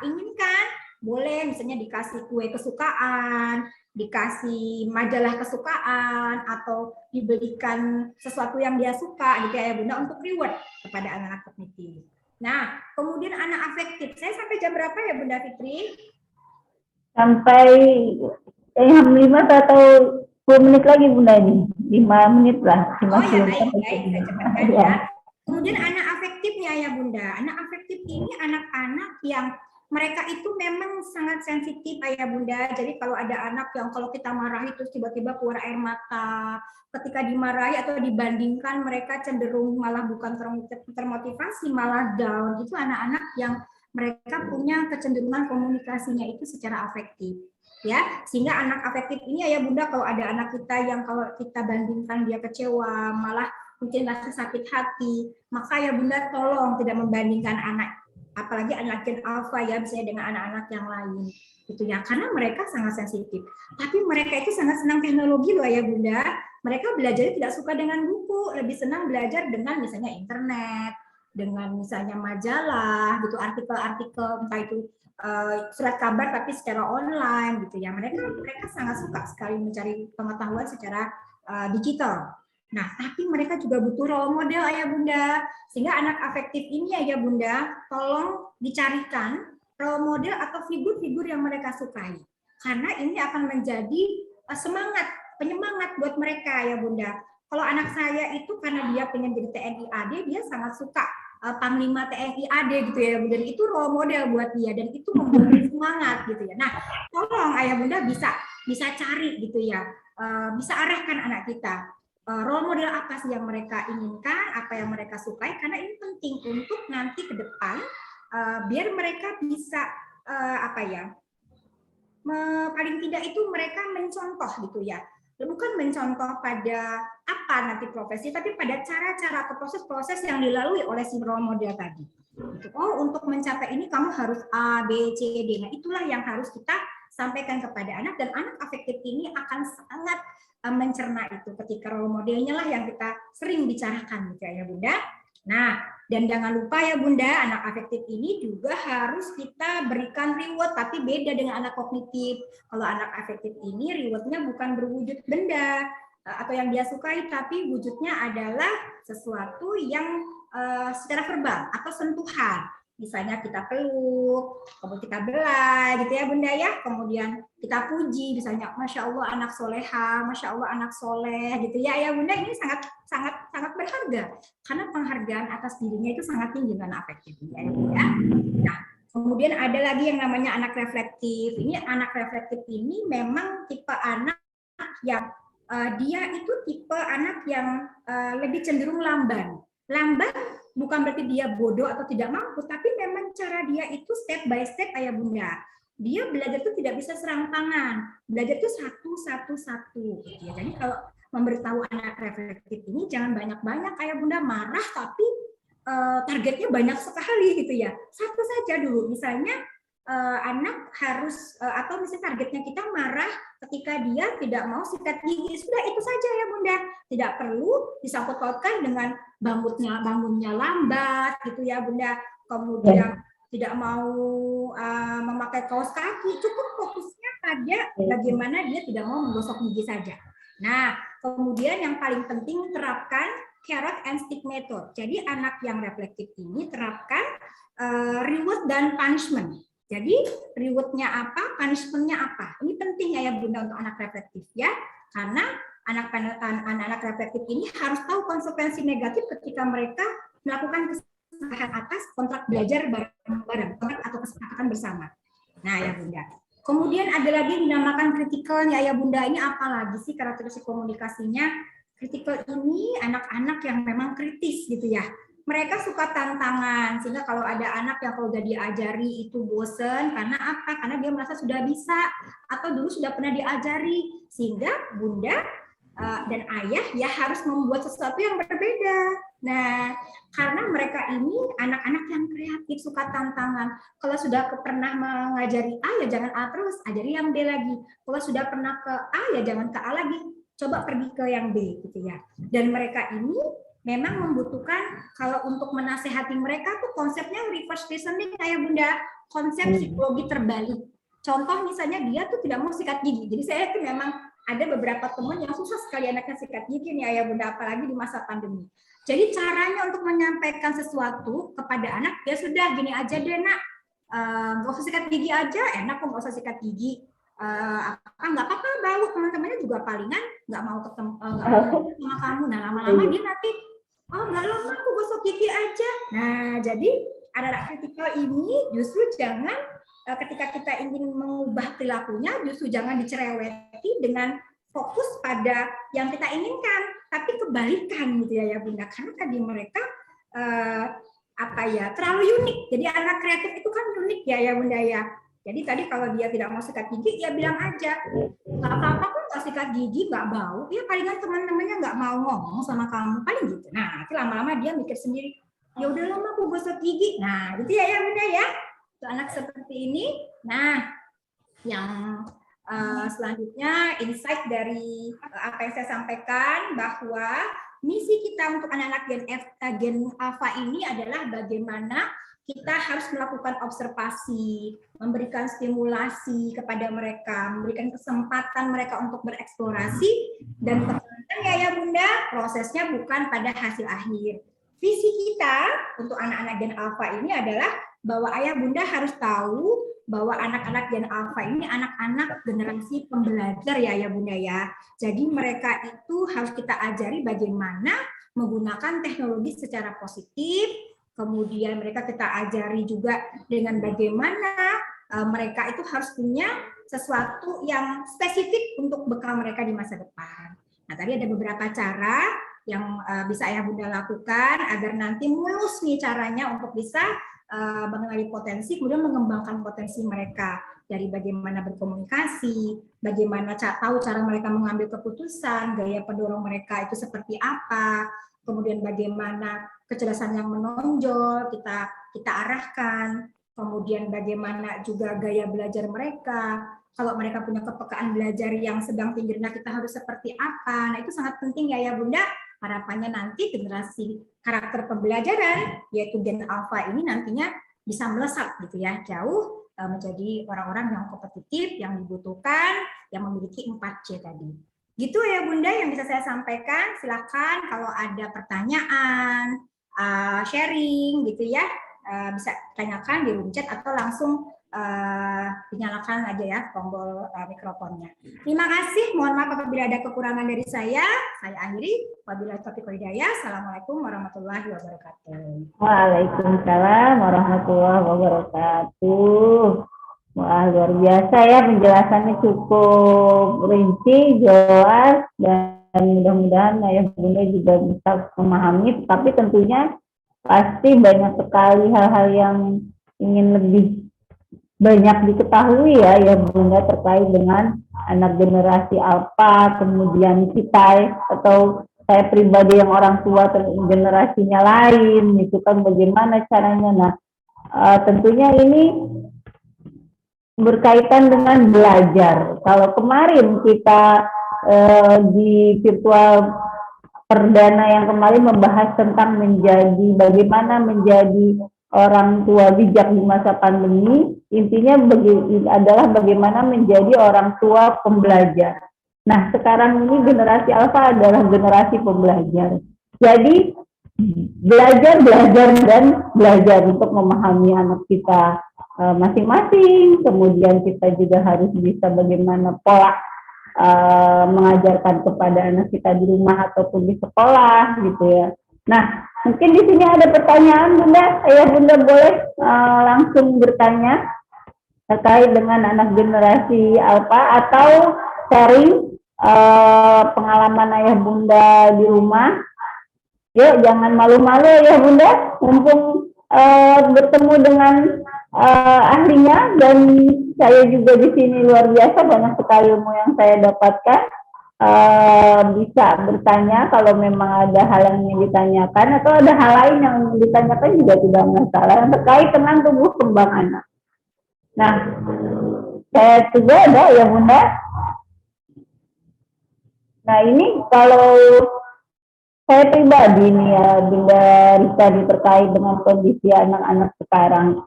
inginkan, boleh misalnya dikasih kue kesukaan, dikasih majalah kesukaan, atau diberikan sesuatu yang dia suka, gitu ya Bunda, untuk reward kepada anak-anak kognitif. Nah, kemudian anak afektif. Saya sampai jam berapa ya Bunda Fitri? Sampai jam 5 atau 10 menit lagi Bunda ini. 5 menit lah. Oh ya, baik. Saya cepatkan ya. Kemudian anak afektifnya ya Bunda. Anak afektif ini anak-anak yang mereka itu memang sangat sensitif Ayah Bunda. Jadi kalau ada anak yang kalau kita marahi terus tiba-tiba keluar air mata, ketika dimarahi atau dibandingkan mereka cenderung malah bukan termotivasi, malah down. Itu anak-anak yang mereka punya kecenderungan komunikasinya itu secara afektif. Ya, sehingga anak afektif ini Ayah Bunda, kalau ada anak kita yang kalau kita bandingkan dia kecewa, malah mungkin rasa sakit hati, maka ya Bunda tolong tidak membandingkan anak, apalagi anak Gen Alpha ya, misalnya dengan anak-anak yang lain, gitu ya, karena mereka sangat sensitif. Tapi mereka itu sangat senang teknologi loh ya Bunda. Mereka belajar tidak suka dengan buku, lebih senang belajar dengan misalnya internet, dengan misalnya majalah, gitu, artikel-artikel, entah itu surat kabar tapi secara online, gitu ya. Mereka sangat suka sekali mencari pengetahuan secara digital. Nah, tapi mereka juga butuh role model ayah bunda. Sehingga anak afektif ini ayah bunda, tolong dicarikan role model atau figur-figur yang mereka sukai. Karena ini akan menjadi semangat, penyemangat buat mereka ya bunda. Kalau anak saya itu karena dia pengen jadi TNI AD, dia sangat suka Panglima TNI AD gitu ya bunda. Itu role model buat dia dan itu membuat dia semangat gitu ya. Nah, tolong ayah bunda bisa cari gitu ya, bisa arahkan anak kita. Role model apa sih yang mereka inginkan, apa yang mereka sukai, karena ini penting untuk nanti ke depan biar mereka bisa apa ya, paling tidak itu mereka mencontoh gitu ya, bukan mencontoh pada apa nanti profesi, tapi pada cara-cara atau proses-proses yang dilalui oleh si role model tadi. Oh, untuk mencapai ini kamu harus A, B, C, D. Nah, itulah yang harus kita sampaikan kepada anak, dan anak afektif ini akan sangat mencerna itu ketika role modelnya lah yang kita sering bicarakan gitu ya bunda. Nah, dan jangan lupa ya bunda, anak afektif ini juga harus kita berikan reward, tapi beda dengan anak kognitif. Kalau anak afektif ini rewardnya bukan berwujud benda atau yang dia sukai, tapi wujudnya adalah sesuatu yang secara verbal atau sentuhan. Misalnya kita peluk, kemudian kita belai gitu ya bunda ya, kemudian kita puji, misalnya Masya Allah anak soleha, Masya Allah anak soleh gitu ya bunda. Ini sangat berharga karena penghargaan atas dirinya itu sangat tinggi karena afektif ya bunda. Nah, kemudian ada lagi yang namanya anak reflektif. Ini anak reflektif ini memang tipe anak yang dia itu tipe anak yang lebih cenderung lamban. Lamban bukan berarti dia bodoh atau tidak mampu, tapi memang cara dia itu step by step ayah bunda. Dia belajar itu tidak bisa serang tangan, belajar itu satu. Ya, jadi kalau memberitahu anak reflektif ini jangan banyak-banyak ayah bunda marah, tapi targetnya banyak sekali gitu ya. Satu saja dulu, misalnya anak harus atau misalnya targetnya kita marah ketika dia tidak mau sikat gigi, sudah itu saja ya bunda, tidak perlu disangkut pautkan dengan bangunnya lambat gitu ya bunda, kemudian tidak mau memakai kaos kaki, cukup fokusnya pada bagaimana dia tidak mau menggosok gigi saja. Nah, kemudian yang paling penting terapkan carrot and stick method. Jadi anak yang reflektif ini terapkan reward dan punishment. Jadi reward-nya apa, punishment-nya apa. Ini penting ya bunda untuk anak reflektif ya, karena anak-anak reflektif ini harus tahu konsekuensi negatif ketika mereka melakukan kesepakatan atas kontrak belajar bareng-bareng atau kesepakatan bersama. Nah ya bunda. Kemudian ada lagi yang dinamakan kritikalnya ya bunda. Ini apa lagi sih karakteristik komunikasinya? Kritikal ini anak-anak yang memang kritis gitu ya. Mereka suka tantangan, sehingga kalau ada anak yang kalau udah diajari itu bosen, karena apa? Karena dia merasa sudah bisa, atau dulu sudah pernah diajari, sehingga bunda dan ayah ya harus membuat sesuatu yang berbeda. Nah, karena mereka ini anak-anak yang kreatif, suka tantangan. Kalau sudah pernah mengajari A, ya jangan A terus, ajari yang B lagi. Kalau sudah pernah ke A, ya jangan ke A lagi, coba pergi ke yang B, gitu ya. Dan mereka ini memang membutuhkan, kalau untuk menasehati mereka tuh konsepnya reverse reasoning kayak bunda, konsep psikologi terbalik. Contoh misalnya dia tuh tidak mau sikat gigi, jadi saya tuh memang ada beberapa teman yang susah sekali anaknya sikat gigi nih ayah bunda, apalagi di masa pandemi. Jadi caranya untuk menyampaikan sesuatu kepada anak, ya sudah gini aja deh nak, nggak usah sikat gigi aja, enak kok nggak usah sikat gigi. Nggak apa-apa, bau, teman-temannya juga palingan nggak mau ketemu sama kamu. Nah lama-lama dia nanti nggak lama aku gosok gigi aja. Nah jadi anak-anak kritikal ini justru jangan ketika kita ingin mengubah perilakunya, justru jangan dicereweti dengan fokus pada yang kita inginkan, tapi kebalikan gitu ya bunda, karena tadi mereka terlalu unik. Jadi anak kreatif itu kan unik ya bunda ya. Jadi tadi kalau dia tidak mau sikat gigi, ya bilang aja, nggak apa-apa kok nggak sikat gigi, nggak bau. Ya palingan teman-temannya nggak mau ngomong sama kamu, paling gitu. Nah, nanti lama-lama dia mikir sendiri, ya udah lama aku gosok gigi. Nah, gitu ya bunda ya. Untuk anak seperti ini. Nah, yang selanjutnya insight dari apa yang saya sampaikan, bahwa misi kita untuk anak-anak Gen Alpha ini adalah bagaimana kita harus melakukan observasi, memberikan stimulasi kepada mereka, memberikan kesempatan mereka untuk bereksplorasi, dan ternyata ya Bunda, prosesnya bukan pada hasil akhir. Visi kita untuk anak-anak Gen Alpha ini adalah bahwa ayah bunda harus tahu bahwa anak-anak Gen Alpha ini anak-anak generasi pembelajar ya ayah bunda ya. Jadi mereka itu harus kita ajari bagaimana menggunakan teknologi secara positif, kemudian mereka kita ajari juga dengan bagaimana mereka itu harus punya sesuatu yang spesifik untuk bekal mereka di masa depan. Nah, tadi ada beberapa cara yang bisa ayah bunda lakukan agar nanti mulus nih caranya untuk bisa mengenali potensi, kemudian mengembangkan potensi mereka dari bagaimana berkomunikasi, bagaimana tahu cara mereka mengambil keputusan, gaya pendorong mereka itu seperti apa, kemudian bagaimana kecerdasan yang menonjol kita arahkan, kemudian bagaimana juga gaya belajar mereka. Kalau mereka punya kepekaan belajar yang sedang tinggi rendah, kita harus seperti apa. Nah, itu sangat penting ya Bunda. Harapannya nanti generasi karakter pembelajaran, yaitu Gen Alpha ini nantinya bisa melesat gitu ya, jauh menjadi orang-orang yang kompetitif, yang dibutuhkan, yang memiliki 4C tadi. Gitu ya Bunda yang bisa saya sampaikan. Silakan kalau ada pertanyaan, sharing gitu ya, bisa tanyakan di room chat atau langsung dinyalakan aja ya tombol mikrofonnya. Terima kasih. Mohon maaf apabila ada kekurangan dari saya. Saya akhiri. Wabillahi taufiq wal hidayah. Assalamualaikum warahmatullahi wabarakatuh. Waalaikumsalam warahmatullahi wabarakatuh. Wah, luar biasa ya, penjelasannya cukup rinci, jelas, dan mudah-mudahan ayah bunda juga bisa memahami. Tapi tentunya pasti banyak sekali hal-hal yang ingin lebih banyak diketahui ya bunda terkait dengan anak generasi Alpha, kemudian kita atau saya pribadi yang orang tua generasinya lain, itu kan bagaimana caranya. Nah, tentunya ini berkaitan dengan belajar. Kalau kemarin kita di virtual perdana yang kemarin membahas tentang bagaimana menjadi orang tua bijak di masa pandemi, intinya adalah bagaimana menjadi orang tua pembelajar. Nah, sekarang ini generasi Alpha adalah generasi pembelajar. Jadi, belajar untuk memahami anak kita masing-masing, kemudian kita juga harus bisa bagaimana pola mengajarkan kepada anak kita di rumah ataupun di sekolah gitu ya. Nah, mungkin di sini ada pertanyaan Bunda, ayah bunda boleh langsung bertanya terkait dengan anak generasi Alpha atau sharing pengalaman ayah bunda di rumah. Yuk, jangan malu-malu ya bunda, mumpung bertemu dengan ahlinya, dan saya juga di sini luar biasa banyak sekali ilmu yang saya dapatkan. Bisa bertanya kalau memang ada hal yang ingin ditanyakan atau ada hal lain yang ingin ditanyakan juga tidak masalah terkait dengan tumbuh kembang anak. Nah, saya juga ada ya bunda. Nah, ini kalau saya pribadi nih ya bunda Rika terkait dengan kondisi anak-anak sekarang.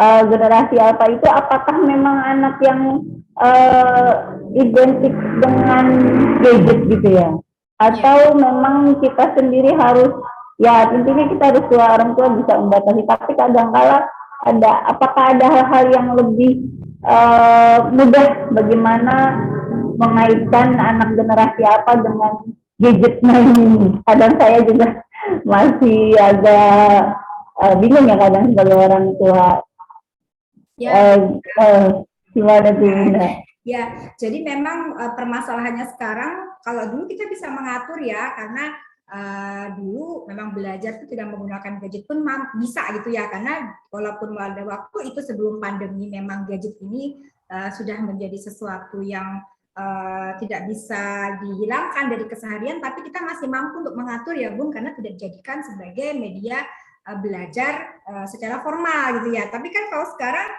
Generasi Alpha itu apakah memang anak yang identik dengan gadget gitu ya, atau memang kita sendiri harus, ya intinya kita harus orang tua bisa membatasi, tapi kadang-kala apakah ada hal-hal yang lebih mudah bagaimana mengaitkan anak generasi Alpha dengan gadgetnya ini? Kadang saya juga masih agak bingung ya kadang sebagai orang tua. Gimana tuh Bunda? Ya, jadi memang permasalahannya sekarang, kalau dulu kita bisa mengatur ya, karena dulu memang belajar itu tidak menggunakan gadget pun bisa gitu ya, karena walaupun ada waktu itu sebelum pandemi memang gadget ini sudah menjadi sesuatu yang tidak bisa dihilangkan dari keseharian, tapi kita masih mampu untuk mengatur ya Bung, karena tidak dijadikan sebagai media belajar secara formal gitu ya. Tapi kan kalau sekarang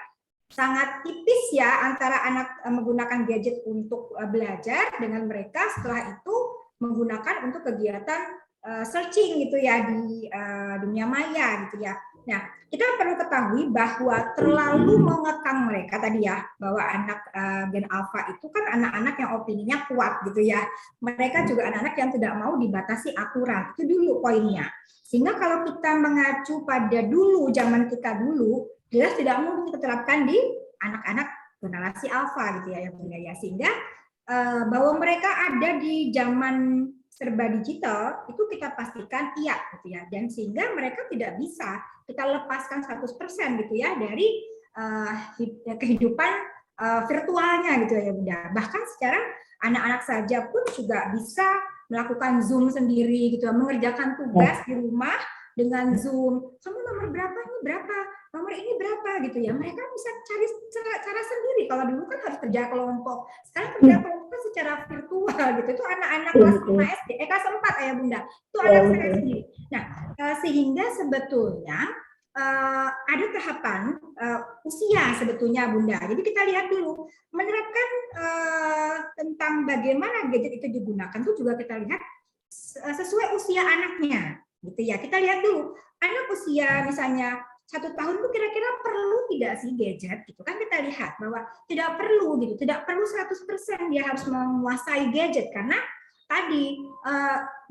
sangat tipis ya antara anak menggunakan gadget untuk belajar dengan mereka setelah itu menggunakan untuk kegiatan searching gitu ya di dunia maya gitu ya. Nah, kita perlu ketahui bahwa terlalu mengekang mereka tadi ya, bahwa anak gen alpha itu kan anak-anak yang opininya kuat gitu ya. Mereka juga anak-anak yang tidak mau dibatasi aturan. Itu dulu poinnya. Sehingga kalau kita mengacu pada dulu, zaman kita dulu, jelas tidak mungkin kita terapkan di anak-anak generasi alpha gitu ya, yang punya ya. Sehingga bahwa mereka ada di zaman serba digital itu kita pastikan iya gitu ya, dan sehingga mereka tidak bisa kita lepaskan 100% gitu ya dari kehidupan virtualnya gitu ya Bunda. Bahkan sekarang anak-anak saja pun juga bisa melakukan Zoom sendiri gitu, mengerjakan tugas di rumah dengan Zoom. Kamu nomor berapa ini berapa? Nomor ini berapa gitu ya. Mereka bisa cari cara sendiri. Kalau dulu kan harus kerja kelompok. Sekarang kerja kelompok secara virtual gitu. Itu anak-anak kelas 5 SD, kelas 4 ya Bunda. Itu anak saya sendiri. Nah, sehingga sebetulnya ada tahapan usia sebetulnya Bunda. Jadi kita lihat dulu menerapkan tentang bagaimana gadget itu digunakan itu juga kita lihat sesuai usia anaknya, gitu ya. Kita lihat dulu anak usia misalnya 1 tahun itu kira-kira perlu tidak sih gadget, gitu kan kita lihat bahwa tidak perlu gitu, tidak perlu 100% dia harus menguasai gadget karena tadi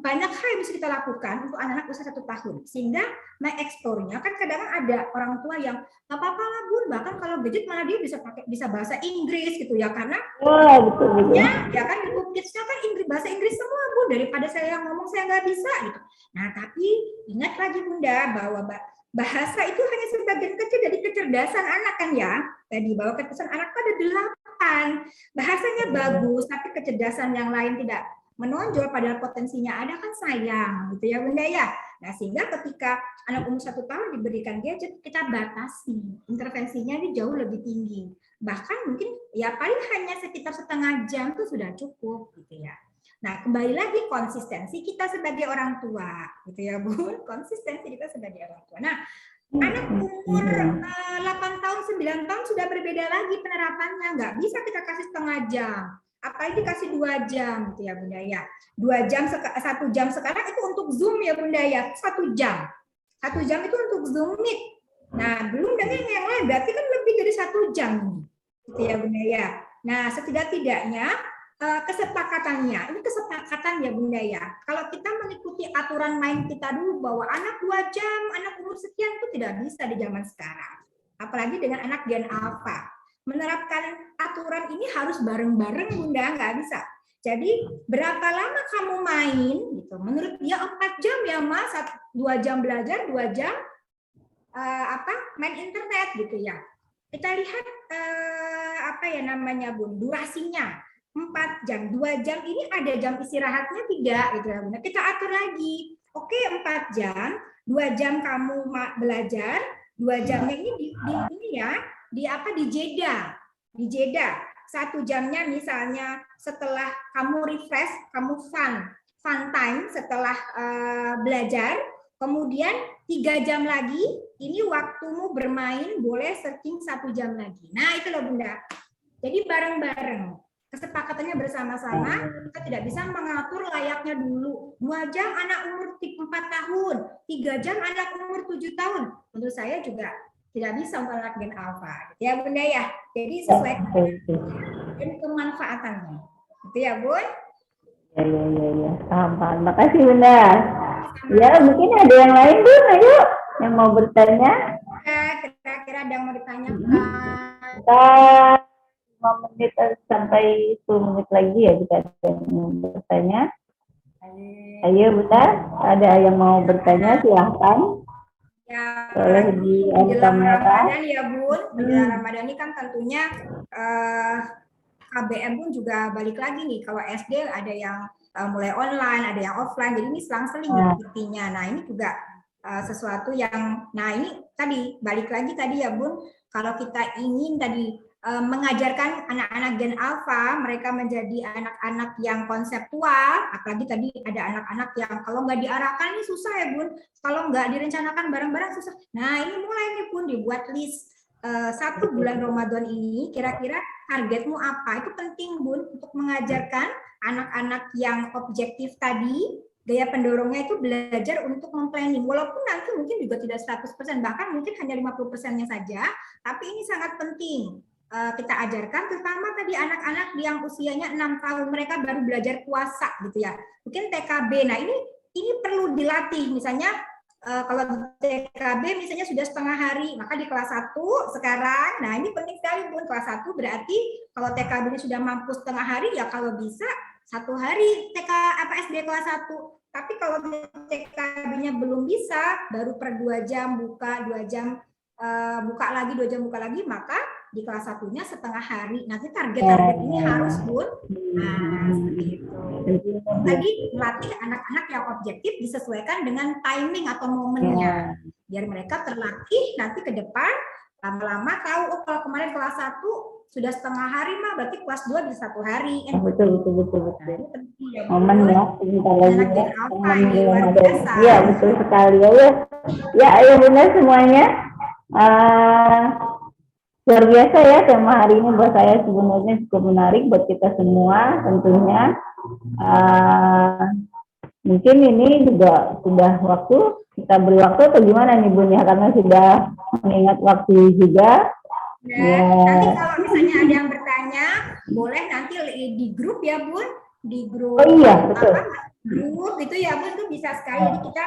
banyak hal yang bisa kita lakukan untuk anak-anak usia 1 tahun sehingga mengeksplornya kan kadang ada orang tua yang nggak apa-apa lah Bun, bahkan kalau gadget malah dia bisa bahasa Inggris gitu ya karena betul. Ya kan di kidsnya kan bahasa Inggris semua Bun, daripada saya yang ngomong saya nggak bisa gitu. Nah tapi ingat lagi Bunda bahwa bahasa itu hanya sebagian kecil dari kecerdasan anak kan ya, tadi bahwa kecerdasan anak ada 8, bahasanya bagus tapi kecerdasan yang lain tidak menonjol padahal potensinya ada kan sayang gitu ya Bunda ya. Nah sehingga ketika anak umur 1 tahun diberikan gadget kita batasi, intervensinya ini jauh lebih tinggi, bahkan mungkin ya paling hanya sekitar setengah jam itu sudah cukup gitu ya. Nah kembali lagi konsistensi kita sebagai orang tua gitu ya Bun, konsistensi kita sebagai orang tua. Nah anak umur 8 tahun, 9 tahun sudah berbeda lagi penerapannya. Nggak bisa kita kasih setengah jam. Apalagi kasih 2 jam gitu ya Bunda ya. 2 jam, 1 jam sekarang itu untuk Zoom ya Bunda ya. 1 jam. 1 jam itu untuk Zoom Meet. Nah belum dengan yang lain, berarti kan lebih dari 1 jam. Gitu ya Bunda ya. Nah setidak-tidaknya kesepakatannya, ini kesepakatan ya Bunda ya. Kalau kita mengikuti aturan main kita dulu bahwa anak 2 jam, anak umur sekian itu tidak bisa di zaman sekarang. Apalagi dengan anak Gen Alpha. Menerapkan aturan ini harus bareng-bareng Bunda, nggak bisa. Jadi berapa lama kamu main gitu. Menurut dia 4 jam ya Mas, 2 jam belajar, 2 jam main internet gitu ya. Kita lihat apa ya namanya Bun, durasinya. 4 jam, 2 jam ini ada jam istirahatnya tidak gitu ya Bunda. Kita atur lagi. Oke, 4 jam, 2 jam kamu belajar, 2 jamnya ini ini ya, di jeda. Di jeda. 1 jamnya misalnya setelah kamu refresh, kamu fun time setelah belajar, kemudian 3 jam lagi ini waktumu bermain boleh searching 1 jam lagi. Nah, itu loh Bunda. Jadi bareng-bareng. Kesepakatannya bersama-sama, kita tidak bisa mengatur layaknya dulu. 2 jam anak umur 4 tahun, 3 jam anak umur 7 tahun. Menurut saya juga tidak bisa untuk anak Gen Alpha. Ya Bunda ya. Jadi sesuai dan kemanfaatannya. Gitu ya Bun. Ya. Paham. Makasih Bunda. Ya, mungkin ada yang lain Bun, ayo yang mau bertanya. Kira-kira ada yang mau ditanyakan? Kita 5 menit sampai 10 menit lagi ya kita ada yang mau bertanya. Ayo Bunda, ada yang mau bertanya silahkan. Ya, boleh di Ramadan ya Bun, menjelang Ramadan ini kan tentunya KBM pun juga balik lagi nih. Kalau SD ada yang mulai online, ada yang offline, jadi ini selang-seling intinya. Nah ini juga sesuatu yang, nah ini tadi balik lagi tadi ya Bun, kalau kita ingin tadi mengajarkan anak-anak Gen Alpha, mereka menjadi anak-anak yang konseptual, apalagi tadi ada anak-anak yang kalau nggak diarahkan ini susah ya Bun, kalau nggak direncanakan bareng-bareng susah. Nah ini mulai nih Bun dibuat list 1 bulan Ramadan ini, kira-kira targetmu apa? Itu penting Bun untuk mengajarkan anak-anak yang objektif tadi, gaya pendorongnya itu belajar untuk memplanning. Walaupun nanti mungkin juga tidak 100%, bahkan mungkin hanya 50%-nya saja, tapi ini sangat penting kita ajarkan, terutama tadi anak-anak yang usianya 6 tahun, mereka baru belajar puasa gitu ya. Mungkin TKB. Nah, ini perlu dilatih. Misalnya kalau TKB misalnya sudah setengah hari, maka di kelas 1 sekarang, nah ini penting sekali Bun, kelas 1 berarti kalau TKB-nya sudah mampu setengah hari, ya kalau bisa 1 hari SD kelas 1. Tapi kalau TKB-nya belum bisa, baru per 2 jam buka, 2 jam buka lagi, 2 jam buka lagi, maka di kelas 1-nya setengah hari. Nanti target-target ini harus Bun. Nah, seperti itu. Lagi melatih anak-anak yang objektif disesuaikan dengan timing atau momennya. Biar mereka terlatih nanti ke depan, lama-lama tahu, oh kalau kemarin kelas 1 sudah setengah hari mah, berarti kelas 2 bisa 1 hari. Betul. Nah, ini penting ya, Momen ya, sebentar lagi anak ya. dan alfa ini luar biasa. Iya, betul sekali ya. Ya, ayo Bunda semuanya. Luar biasa ya tema hari ini buat saya sebenarnya cukup menarik buat kita semua tentunya. Mungkin ini juga sudah waktu, kita beri waktu atau gimana nih Bun ya, karena sudah mengingat waktu juga. Ya. Nanti kalau misalnya ada yang bertanya, boleh nanti di grup ya Bun, di grup. Oh iya, betul. Grup itu ya Bun, tuh bisa sekali. Jadi kita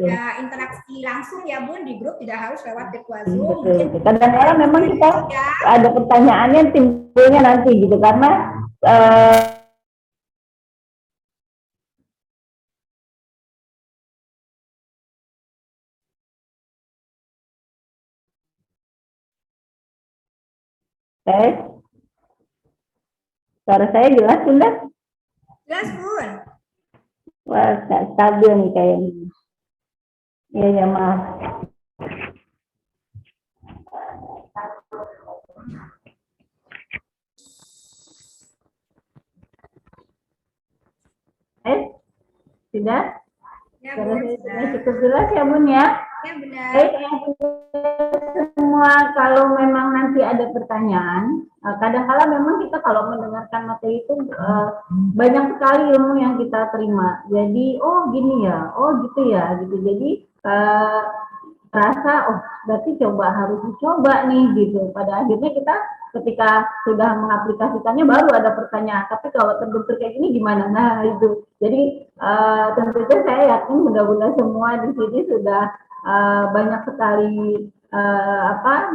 ada interaksi langsung ya Bun di grup, tidak harus lewat virtual Zoom. Betul. Kadang-kadang memang kita ada pertanyaannya timbulnya nanti gitu, karena suara saya jelas Bunda? Jelas Bun. Wah, nggak stabil nih kayaknya. Iya, maaf. Sudah? Ya, Bun, cukup jelas ya Bun ya? Ya, benar. Semua kalau memang nanti ada pertanyaan, kadang-kala memang kita kalau mendengarkan materi itu banyak sekali ilmu yang kita terima. Jadi, oh gini ya, oh gitu ya, gitu. Jadi rasa, oh berarti harus dicoba nih gitu. Pada akhirnya kita ketika sudah mengaplikasikannya baru ada pertanyaan. Tapi kalau terbentur kayak gini gimana? Nah itu. Jadi tentunya saya yakin mudah-mudahan semua di sini sudah banyak sekali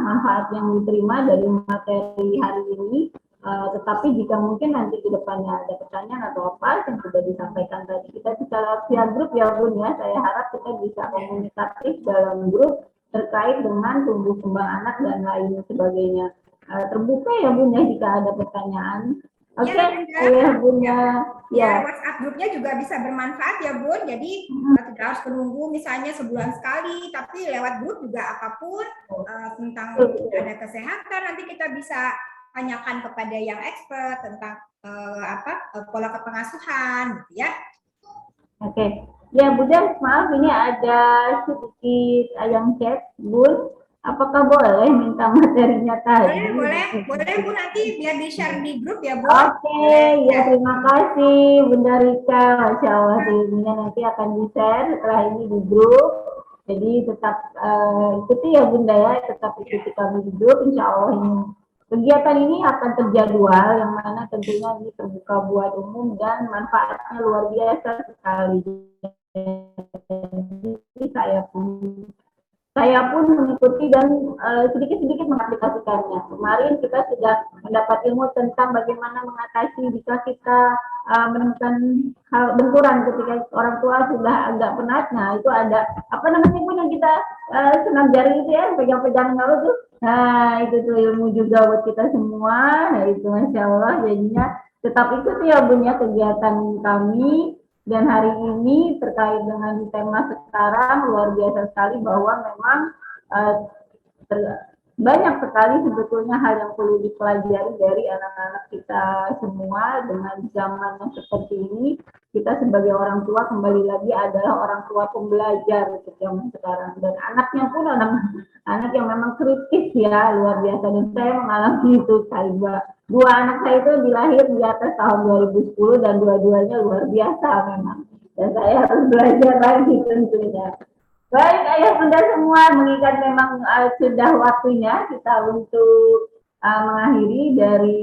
manfaat yang diterima dari materi hari ini. Tetapi jika mungkin nanti ke depannya ada pertanyaan atau apa yang sudah disampaikan tadi, kita bisa via grup ya Bun ya. Saya harap kita bisa komunikatif dalam grup terkait dengan tumbuh kembang anak dan lain sebagainya. Terbuka ya Bun ya jika ada pertanyaan. Oke, ya Bun ya. WhatsApp grupnya juga bisa bermanfaat ya Bun. Jadi tidak harus menunggu misalnya sebulan sekali, tapi lewat grup juga apapun tentang ada kesehatan nanti kita bisa tanyakan kepada yang expert tentang pola kepengasuhan gitu ya. Oke. Ya Bunda, maaf ini ada sedikit yang chat Bun. Apakah boleh minta materinya tadi? Boleh Bu, nanti biar di-share di grup ya Bu. Oke, ya terima kasih Bunda Rika. Masya Allah, ini nanti akan di-share setelah ini di grup. Jadi tetap ikuti ya Bunda ya, tetap ikuti kami di grup. Insya Allah ini kegiatan ini akan terjadwal, yang mana tentunya ini terbuka buat umum dan manfaatnya luar biasa sekali. Jadi saya pun mengikuti dan sedikit-sedikit mengaplikasikannya. Kemarin kita sudah mendapat ilmu tentang bagaimana mengatasi jika kita menemukan hal benturan ketika orang tua sudah agak penat. Nah itu ada apa namanya pun yang kita senam jari itu ya, pegang-pegang kalau tuh. Nah itu tuh ilmu juga buat kita semua. Nah itu Masya Allah, jadinya tetap ikuti ya Bun ya kegiatan kami. Dan hari ini terkait dengan tema sekarang luar biasa sekali bahwa memang banyak sekali sebetulnya hal yang perlu dipelajari dari anak-anak kita semua dengan zaman yang seperti ini. Kita sebagai orang tua kembali lagi adalah orang tua pembelajar untuk zaman sekarang. Dan anaknya pun anak yang memang kritis ya, luar biasa. Dan saya mengalami itu sekali. Dua anak saya itu dilahir di atas tahun 2010 dan dua-duanya luar biasa memang. dan saya harus belajar lagi tentunya. Baik ayah bunda semua, mengingat memang sudah waktunya kita untuk mengakhiri dari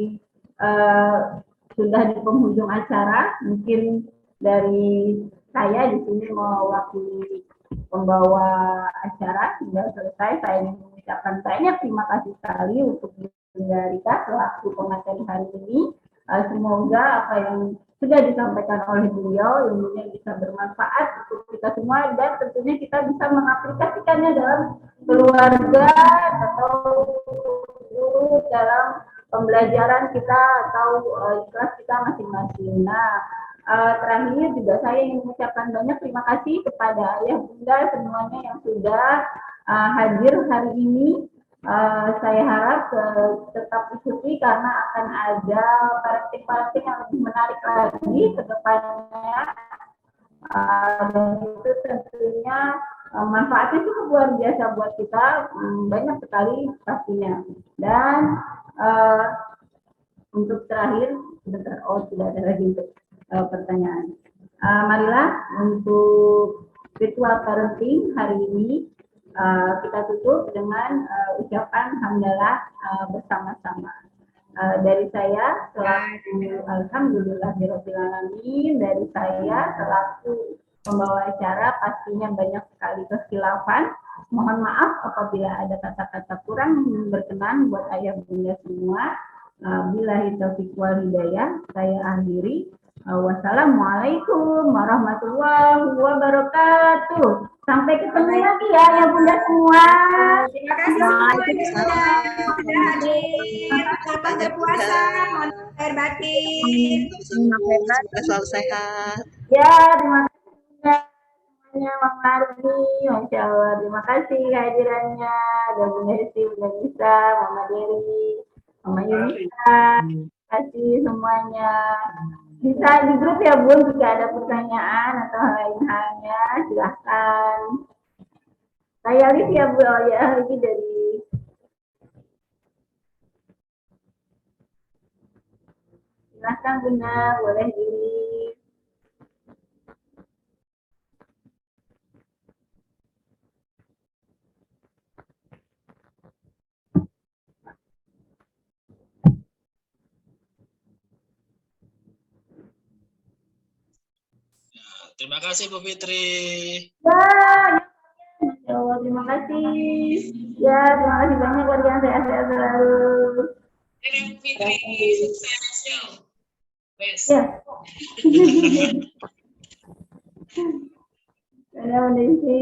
sudah di penghujung acara. Mungkin dari saya di sini mewakili pembawa acara sudah selesai. Saya ingin mengucapkan banyak terima kasih sekali untuk Bunda Rika selaku pengacara hari ini. Semoga apa yang sudah disampaikan oleh beliau ilmunya bisa bermanfaat untuk kita semua dan tentunya kita bisa mengaplikasikannya dalam keluarga atau dalam pembelajaran kita atau kelas kita masing-masing. Nah, terakhir juga saya ingin mengucapkan banyak terima kasih kepada ayah bunda semuanya yang sudah hadir hari ini. Saya harap tetap ikuti karena akan ada parenting-parenting yang lebih menarik lagi ke depannya. Dan itu tentunya manfaatnya cukup luar biasa buat kita, banyak sekali pastinya. Dan untuk terakhir, sebentar, sudah ada lagi untuk pertanyaan. Marilah untuk virtual parenting hari ini kita tutup dengan ucapan hamdalah bersama-sama. Dari saya selaku alhamdulillahirabbil alamin, dari saya selaku pembawa acara pastinya banyak sekali kekhilafan. Mohon maaf apabila ada kata-kata kurang berkenan buat ayah bunda semua. Billahi taufiq wal hidayah, saya akhiri. Wassalamualaikum warahmatullahi wabarakatuh. Sampai ketemu lagi ya bunda semua. Terima kasih semua yang sudah hadir. Selamat berpuasa, mohon lahir batin. Semoga selalu sehat. Ya, terima kasih semuanya, Mang Mardi, Masya Allah. Terima kasih kehadirannya, dan Bunda Hesti, Bunda Nisa, Mama Dewi, Mama Yunita. Terima kasih semuanya. Bisa di grup ya Bun, jika ada pertanyaan atau lain halnya, silahkan. Saya lihat ya Bu, ya ini dari silahkan Bunda, boleh di Terima kasih Bu Fitri. Ya, Allah, terima kasih. Ya, terima kasih banyak buat yang sehat-sehat selalu. Fitri, sukses ya. Ya. Ada Bunda Isi.